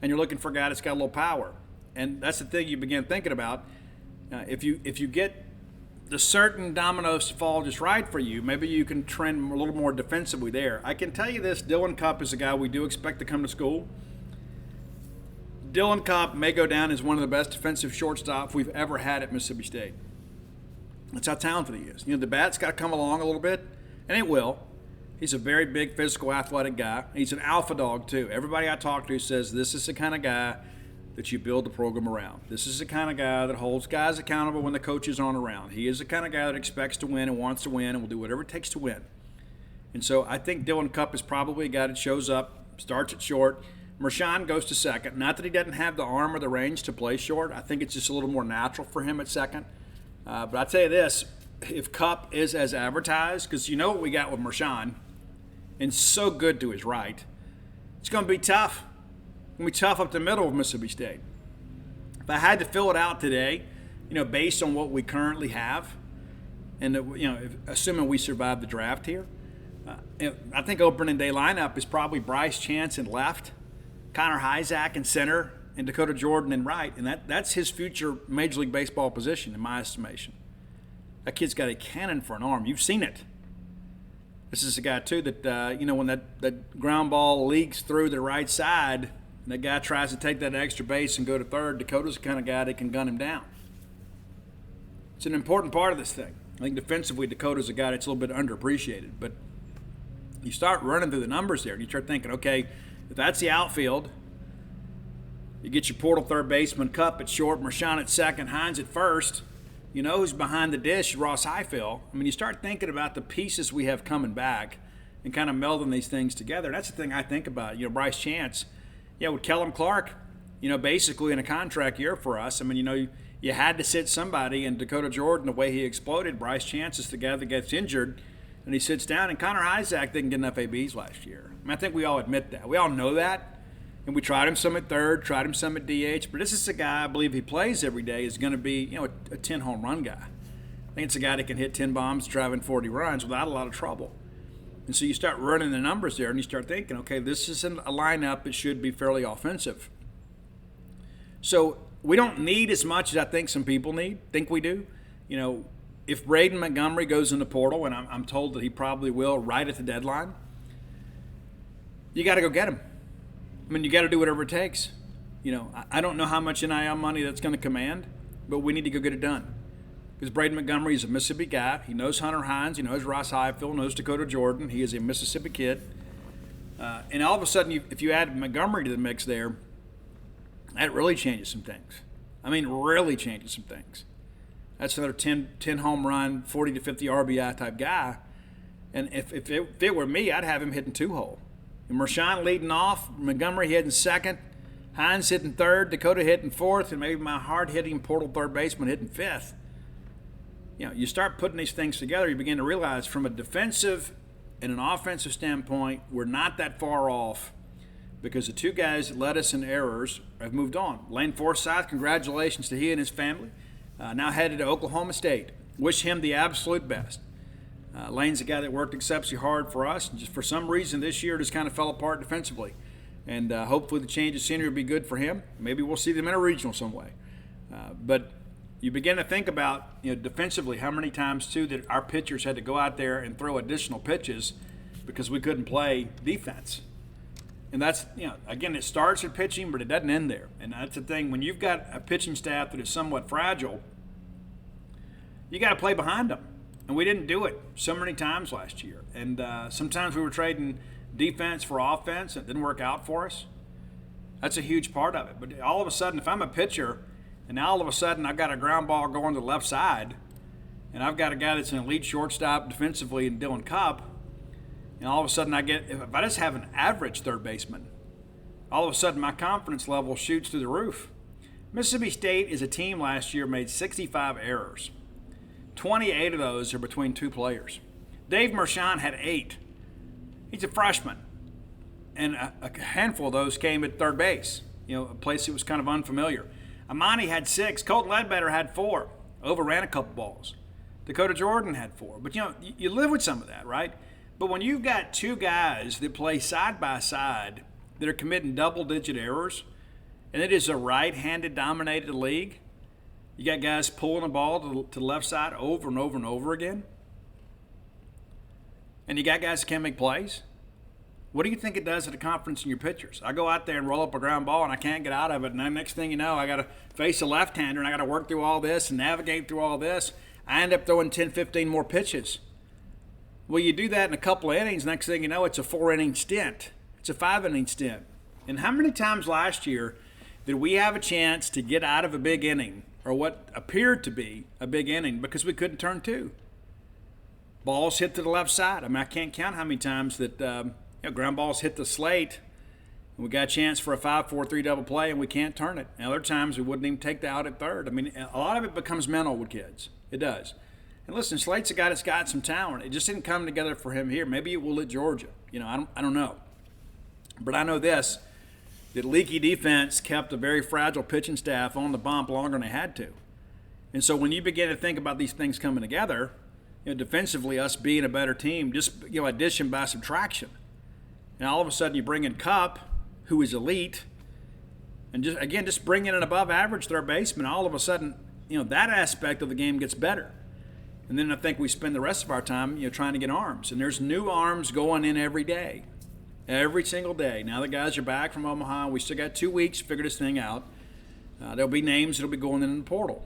and you're looking for a guy that's got a little power. And that's the thing you begin thinking about. If you get the certain dominoes to fall just right for you, maybe you can trend a little more defensively there. I can tell you this, Dylan Cupp is a guy we do expect to come to school. Dylan Cupp may go down as one of the best defensive shortstops we've ever had at Mississippi State. That's how talented he is. The bat's got to come along a little bit, and it will. He's a very big, physical, athletic guy. He's an alpha dog, too. Everybody I talk to says this is the kind of guy that you build the program around. This is the kind of guy that holds guys accountable when the coaches aren't around. He is the kind of guy that expects to win and wants to win and will do whatever it takes to win. And so I think Dylan Cupp is probably a guy that shows up, starts at short. Mershawn goes to second. Not that he doesn't have the arm or the range to play short. I think it's just a little more natural for him at second. But I'll tell you this, if Cupp is as advertised, because you know what we got with Mershawn, and so good to his right, it's going to be tough. It's going to be tough up the middle of Mississippi State. If I had to fill it out today, based on what we currently have, and assuming we survive the draft here, I think opening day lineup is probably Bryce Chance in left, Connor Hyzak in center, and Dakota Jordan in right, and that's his future Major League Baseball position in my estimation. That kid's got a cannon for an arm. You've seen it. This is a guy, too, that, when that ground ball leaks through the right side and that guy tries to take that extra base and go to third, Dakota's the kind of guy that can gun him down. It's an important part of this thing. I think defensively, Dakota's a guy that's a little bit underappreciated. But you start running through the numbers there, and you start thinking, okay, if that's the outfield, you get your portal third baseman, Cup at short, Mershon at second, Hines at first. You know who's behind the dish? Ross Highfill. I mean, you start thinking about the pieces we have coming back and kind of melding these things together. That's the thing I think about. Bryce Chance, with Kellum Clark, basically in a contract year for us. I mean, you had to sit somebody, and Dakota Jordan, the way he exploded, Bryce Chance is the guy that gets injured, and he sits down. And Connor Isaac didn't get enough ABs last year. I mean, I think we all admit that. We all know that. And we tried him some at third, tried him some at DH. But this is a guy, I believe he plays every day, is going to be, a 10 home run guy. I think it's a guy that can hit 10 bombs, driving 40 runs without a lot of trouble. And so you start running the numbers there, and you start thinking, okay, this is a lineup that should be fairly offensive. So we don't need as much as I think some people think we do. If Braden Montgomery goes in the portal, and I'm told that he probably will right at the deadline, you got to go get him. I mean, you got to do whatever it takes. I don't know how much NIL money that's going to command, but we need to go get it done. Because Braden Montgomery is a Mississippi guy. He knows Hunter Hines. He knows Ross Highfill. Knows Dakota Jordan. He is a Mississippi kid. And all of a sudden, if you add Montgomery to the mix there, that really changes some things. I mean, really changes some things. That's another 10 home run, 40 to 50 RBI type guy. And if it were me, I'd have him hitting two-hole. And Mershon leading off, Montgomery hitting second, Hines hitting third, Dakota hitting fourth, and maybe my hard-hitting portal third baseman hitting fifth. You start putting these things together, you begin to realize from a defensive and an offensive standpoint, we're not that far off because the two guys that led us in errors have moved on. Lane Forsythe, congratulations to he and his family. Now headed to Oklahoma State. Wish him the absolute best. Lane's a guy that worked exceptionally hard for us. And just for some reason this year just kind of fell apart defensively. And hopefully the change of scenery will be good for him. Maybe we'll see them in a regional some way. But you begin to think about, defensively, how many times, too, that our pitchers had to go out there and throw additional pitches because we couldn't play defense. And that's, again, it starts at pitching, but it doesn't end there. And that's the thing. When you've got a pitching staff that is somewhat fragile, you got to play behind them. And we didn't do it so many times last year. And sometimes we were trading defense for offense. It didn't work out for us. That's a huge part of it. But all of a sudden, if I'm a pitcher, and now all of a sudden I've got a ground ball going to the left side, and I've got a guy that's an elite shortstop defensively in Dylan Cup, and all of a sudden if I just have an average third baseman, all of a sudden my confidence level shoots through the roof. Mississippi State is a team last year made 65 errors. 28 of those are between two players. Dave Mershon had 8. He's a freshman. And a handful of those came at third base, a place that was kind of unfamiliar. Amani had 6. Colt Ledbetter had 4. Overran a couple balls. Dakota Jordan had 4. But, you live with some of that, right? But when you've got two guys that play side by side that are committing double-digit errors, and it is a right-handed dominated league, you got guys pulling the ball to the left side over and over and over again. And you got guys that can't make plays. What do you think it does at a conference in your pitchers? I go out there and roll up a ground ball and I can't get out of it. And then next thing you know, I got to face a left-hander and I got to work through all this and navigate through all this. I end up throwing 10, 15 more pitches. Well, you do that in a couple of innings. Next thing you know, it's a 4-inning stint. It's a 5-inning stint. And how many times last year did we have a chance to get out of a big inning, or what appeared to be a big inning, because we couldn't turn 2? Balls hit to the left side. I mean, I can't count how many times that ground balls hit the slate, and we got a chance for a 5-4-3 double play, and we can't turn it. And other times we wouldn't even take the out at third. I mean, a lot of it becomes mental with kids. It does. And listen, Slate's a guy that's got some talent. It just didn't come together for him here. Maybe it will at Georgia. I don't know. But I know this, that leaky defense kept a very fragile pitching staff on the bump longer than they had to. And so when you begin to think about these things coming together, defensively, us being a better team, just addition by subtraction. And all of a sudden you bring in Cup, who is elite, and just bring in an above average third baseman. All of a sudden, that aspect of the game gets better. And then I think we spend the rest of our time, trying to get arms. And there's new arms going in every day, every single day. Now the guys are back from Omaha. We still got 2 weeks to figure this thing out. There'll be names that'll be going in the portal.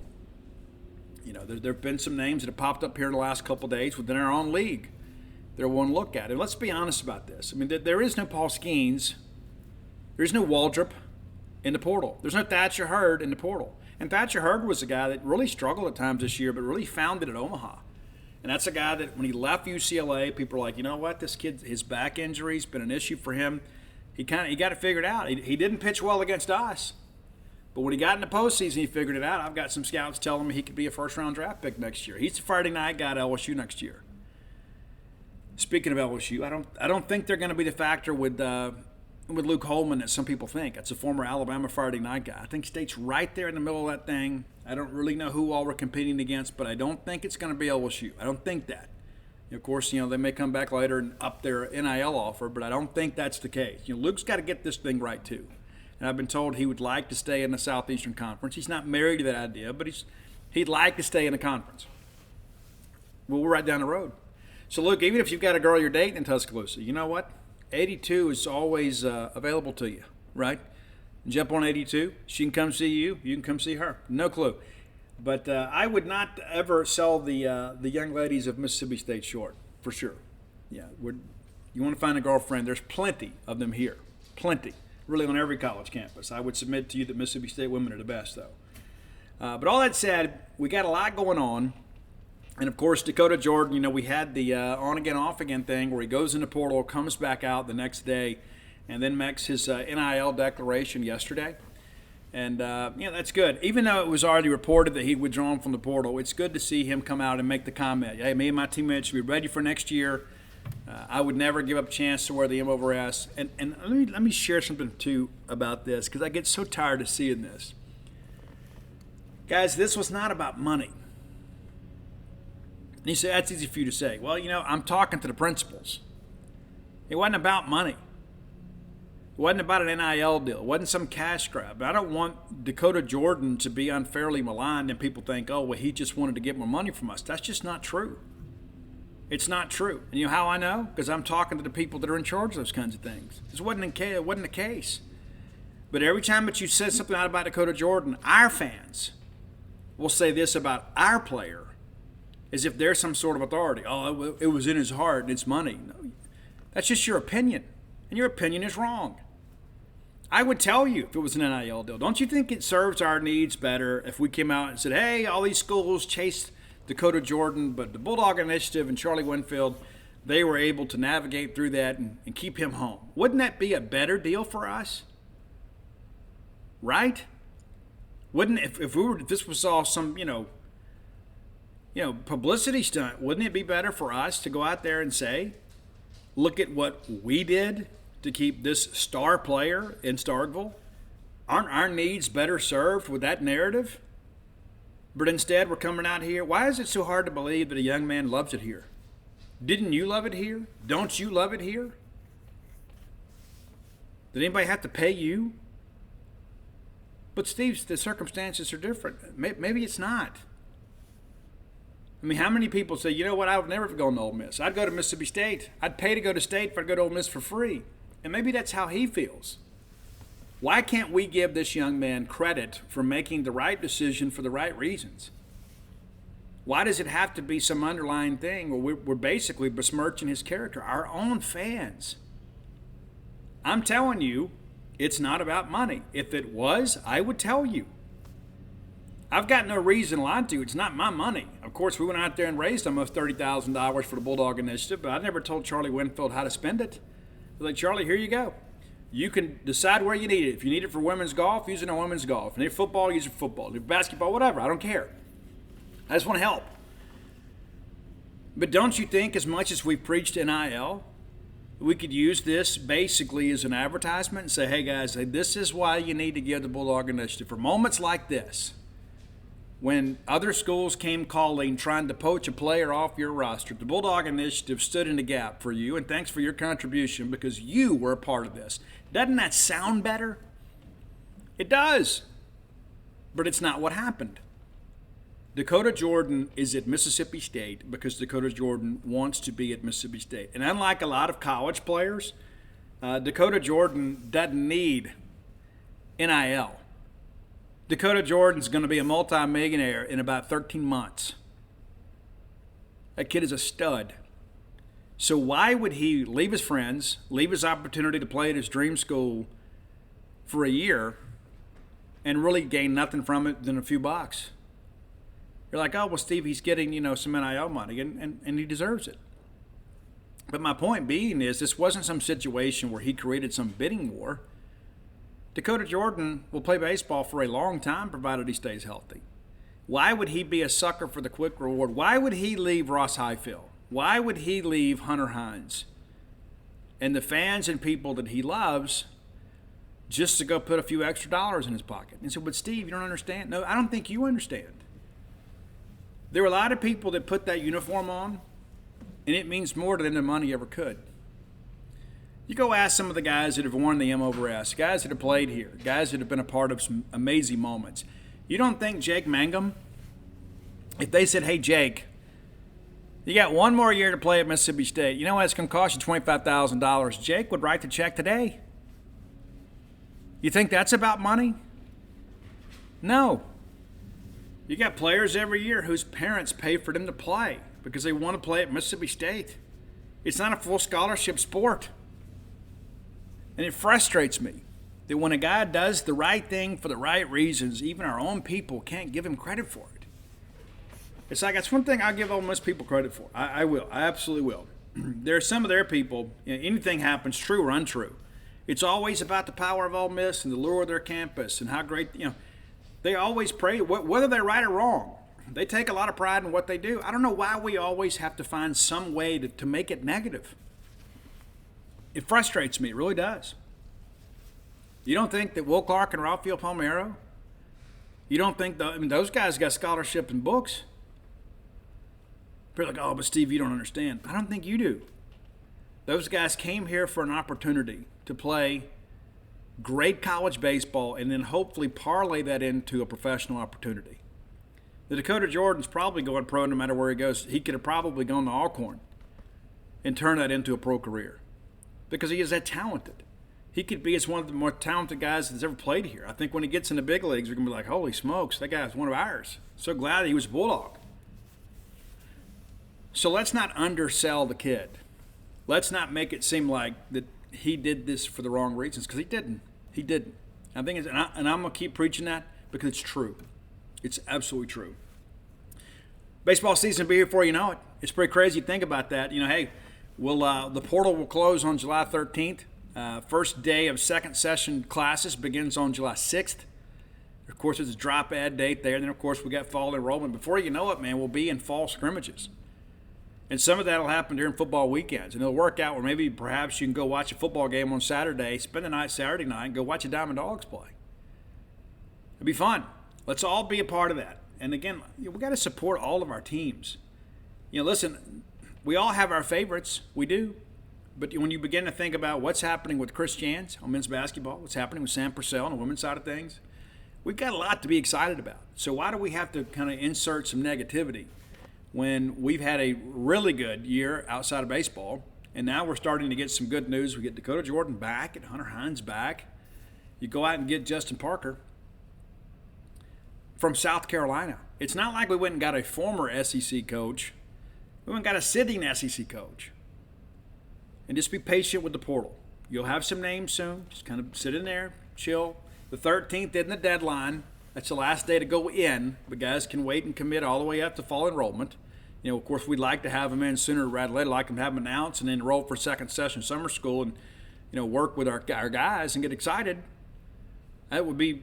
There have been some names that have popped up here in the last couple of days within our own league. They're one look at. And let's be honest about this. I mean, there is no Paul Skeens. There's no Waldrop in the portal. There's no Thatcher Hurd in the portal. And Thatcher Hurd was a guy that really struggled at times this year, but really found it at Omaha. And that's a guy that when he left UCLA, people are like, you know what, this kid, his back injury's been an issue for him. He got it figured out. He didn't pitch well against us. But when he got in the postseason, he figured it out. I've got some scouts telling me he could be a first-round draft pick next year. He's the Friday night guy at LSU next year. Speaking of LSU, I don't think they're going to be the factor with Luke Holman that some people think. That's a former Alabama Friday night guy. I think State's right there in the middle of that thing. I don't really know who all we're competing against, but I don't think it's going to be LSU. I don't think that. Of course, they may come back later and up their NIL offer, but I don't think that's the case. Luke's got to get this thing right too. And I've been told he would like to stay in the Southeastern Conference. He's not married to that idea, but he'd like to stay in the conference. Well, we're right down the road. So, Luke, even if you've got a girl you're dating in Tuscaloosa, you know what? 82 is always available to you, right? Jump on 82. She can come see you. You can come see her. No clue. But I would not ever sell the young ladies of Mississippi State short, for sure. Yeah, you want to find a girlfriend, there's plenty of them here. Plenty. Really on every college campus. I would submit to you that Mississippi State women are the best, though. But all that said, we got a lot going on. And, of course, Dakota Jordan, we had the on-again, off-again thing where he goes in the portal, comes back out the next day, and then makes his NIL declaration yesterday. And, that's good. Even though it was already reported that he'd withdrawn from the portal, it's good to see him come out and make the comment, hey, me and my teammates should be ready for next year. I would never give up a chance to wear the M over S. And let me share something, too, about this, because I get so tired of seeing this. Guys, this was not about money. And you say, that's easy for you to say. Well, I'm talking to the principals. It wasn't about money. It wasn't about an NIL deal. It wasn't some cash grab. I don't want Dakota Jordan to be unfairly maligned and people think, oh, well, he just wanted to get more money from us. That's just not true. It's not true. And you know how I know? Because I'm talking to the people that are in charge of those kinds of things. It wasn't the case. But every time that you say something out about Dakota Jordan, our fans will say this about our player as if they're some sort of authority. Oh, it was in his heart and it's money. No, that's just your opinion. And your opinion is wrong. I would tell you if it was an NIL deal. Don't you think it serves our needs better if we came out and said, hey, all these schools chased Dakota Jordan, but the Bulldog Initiative and Charlie Winfield, they were able to navigate through that and keep him home. Wouldn't that be a better deal for us? Right? Wouldn't if this was all some, publicity stunt, wouldn't it be better for us to go out there and say, look at what we did to keep this star player in Starkville? Aren't our needs better served with that narrative? But instead, we're coming out here. Why is it so hard to believe that a young man loves it here? Didn't you love it here? Don't you love it here? Did anybody have to pay you? But Steve, the circumstances are different. Maybe it's not. I mean, how many people say, you know what, I would never go to Ole Miss. I'd go to Mississippi State. I'd pay to go to State if I'd go to Ole Miss for free. And maybe that's how he feels. Why can't we give this young man credit for making the right decision for the right reasons? Why does it have to be some underlying thing where we're basically besmirching his character? Our own fans. I'm telling you, it's not about money. If it was, I would tell you. I've got no reason to lie to you. It's not my money. Of course, we went out there and raised almost $30,000 for the Bulldog Initiative, but I never told Charlie Winfield how to spend it. I was like, Charlie, here you go. You can decide where you need it. If you need it for women's golf, use it on women's golf. If you need football, use it for football. If you need basketball, whatever. I don't care. I just want to help. But don't you think, as much as we preached NIL, we could use this basically as an advertisement and say, hey, guys, this is why you need to give the Bulldog Initiative. For moments like this, when other schools came calling, trying to poach a player off your roster, the Bulldog Initiative stood in the gap for you, and thanks for your contribution because you were a part of this. Doesn't that sound better? It does. But it's not what happened. Dakota Jordan is at Mississippi State because Dakota Jordan wants to be at Mississippi State. And unlike a lot of college players, Dakota Jordan doesn't need NIL. Dakota Jordan's going to be a multimillionaire in about 13 months. That kid is a stud. So why would he leave his friends, leave his opportunity to play at his dream school for a year and really gain nothing from it than a few bucks? You're like, oh, well, Steve, he's getting, some NIL money, and he deserves it. But my point being is this wasn't some situation where he created some bidding war. Dakota Jordan will play baseball for a long time provided he stays healthy. Why would he be a sucker for the quick reward? Why would he leave Ross Highfield? Why would he leave Hunter Hines and the fans and people that he loves just to go put a few extra dollars in his pocket? And so, but Steve, you don't understand. No, I don't think you understand. There were a lot of people that put that uniform on, and it means more to them than money ever could. You go ask some of the guys that have worn the M over S, guys that have played here, guys that have been a part of some amazing moments. You don't think Jake Mangum, if they said, hey, Jake, you got one more year to play at Mississippi State, you know what, it's going to cost you $25,000, Jake would write the check today? You think that's about money? No. You got players every year whose parents pay for them to play because they want to play at Mississippi State. It's not a full scholarship sport. And it frustrates me that when a guy does the right thing for the right reasons, even our own people can't give him credit for it. It's like, that's one thing I'll give Ole Miss people credit for. I will. I absolutely will. There are some of their people, anything happens, true or untrue. It's always about the power of Ole Miss and the lure of their campus and how great, they always pray, whether they're right or wrong. They take a lot of pride in what they do. I don't know why we always have to find some way to make it negative. It frustrates me. It really does. You don't think that Will Clark and Rafael Palmeiro, you don't think, those guys got scholarship and books. People are like, oh, but Steve, you don't understand. I don't think you do. Those guys came here for an opportunity to play great college baseball and then hopefully parlay that into a professional opportunity. The Dakota Jordan's probably going pro no matter where he goes. He could have probably gone to Alcorn and turned that into a pro career because he is that talented. He could be as one of the more talented guys that's ever played here. I think when he gets in the big leagues, we're going to be like, holy smokes, that guy's one of ours. So glad he was a Bulldog. So let's not undersell the kid. Let's not make it seem like that he did this for the wrong reasons, because he didn't. He didn't. I think it's, and I'm going to keep preaching that because it's true. It's absolutely true. Baseball season will be here before you know it. It's pretty crazy to think about that. Hey, the portal will close on July 13th. First day of second session classes begins on July 6th. Of course, there's a drop ad date there. Then, of course, we got fall enrollment. Before you know it, man, we'll be in fall scrimmages. And some of that will happen during football weekends. And it'll work out where maybe perhaps you can go watch a football game on Saturday, spend the night Saturday night, and go watch the Diamond Dogs play. It'll be fun. Let's all be a part of that. And again, we got to support all of our teams. Listen, we all have our favorites. We do. But when you begin to think about what's happening with Chris Jans on men's basketball, what's happening with Sam Purcell on the women's side of things, we've got a lot to be excited about. So why do we have to kind of insert some negativity when we've had a really good year outside of baseball, and now we're starting to get some good news? We get Dakota Jordan back and Hunter Hines back. You go out and get Justin Parker from South Carolina. It's not like we went and got a former SEC coach. We went and got a sitting SEC coach. And just be patient with the portal. You'll have some names soon. Just kind of sit in there, chill. The 13th isn't the deadline. That's the last day to go in. But guys can wait and commit all the way up to fall enrollment. Of course, we'd like to have them in sooner rather than later. Like them have them announced and then enroll for second session summer school and, work with our guys and get excited. That would be,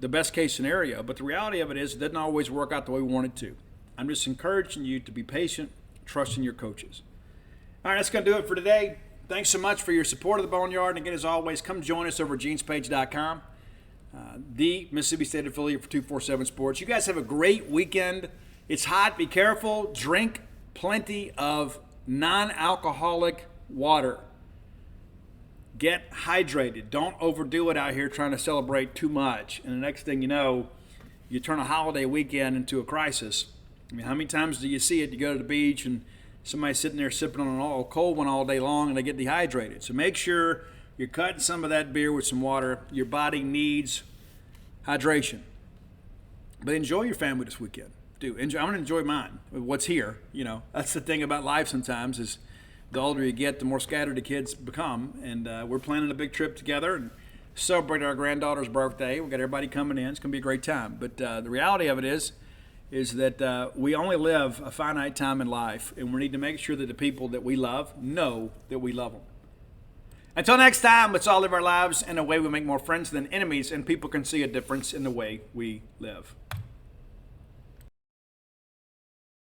the best case scenario. But the reality of it is it doesn't always work out the way we want it to. I'm just encouraging you to be patient, trusting your coaches. All right, that's going to do it for today. Thanks so much for your support of the Boneyard. And again, as always, come join us over at genespage.com, the Mississippi State affiliate for 247 Sports. You guys have a great weekend. It's hot. Be careful. Drink plenty of non-alcoholic water. Get hydrated. Don't overdo it out here trying to celebrate too much. And the next thing you know, you turn a holiday weekend into a crisis. I mean, how many times do you see it? You go to the beach and somebody's sitting there sipping on a cold one all day long and they get dehydrated. So make sure you're cutting some of that beer with some water. Your body needs hydration. But enjoy your family this weekend. I'm going to enjoy mine, what's here. That's the thing about life sometimes is the older you get, the more scattered the kids become. And we're planning a big trip together and celebrate our granddaughter's birthday. We've got everybody coming in. It's going to be a great time. But the reality of it is that we only live a finite time in life, and we need to make sure that the people that we love know that we love them. Until next time, let's all live our lives in a way we make more friends than enemies, and people can see a difference in the way we live.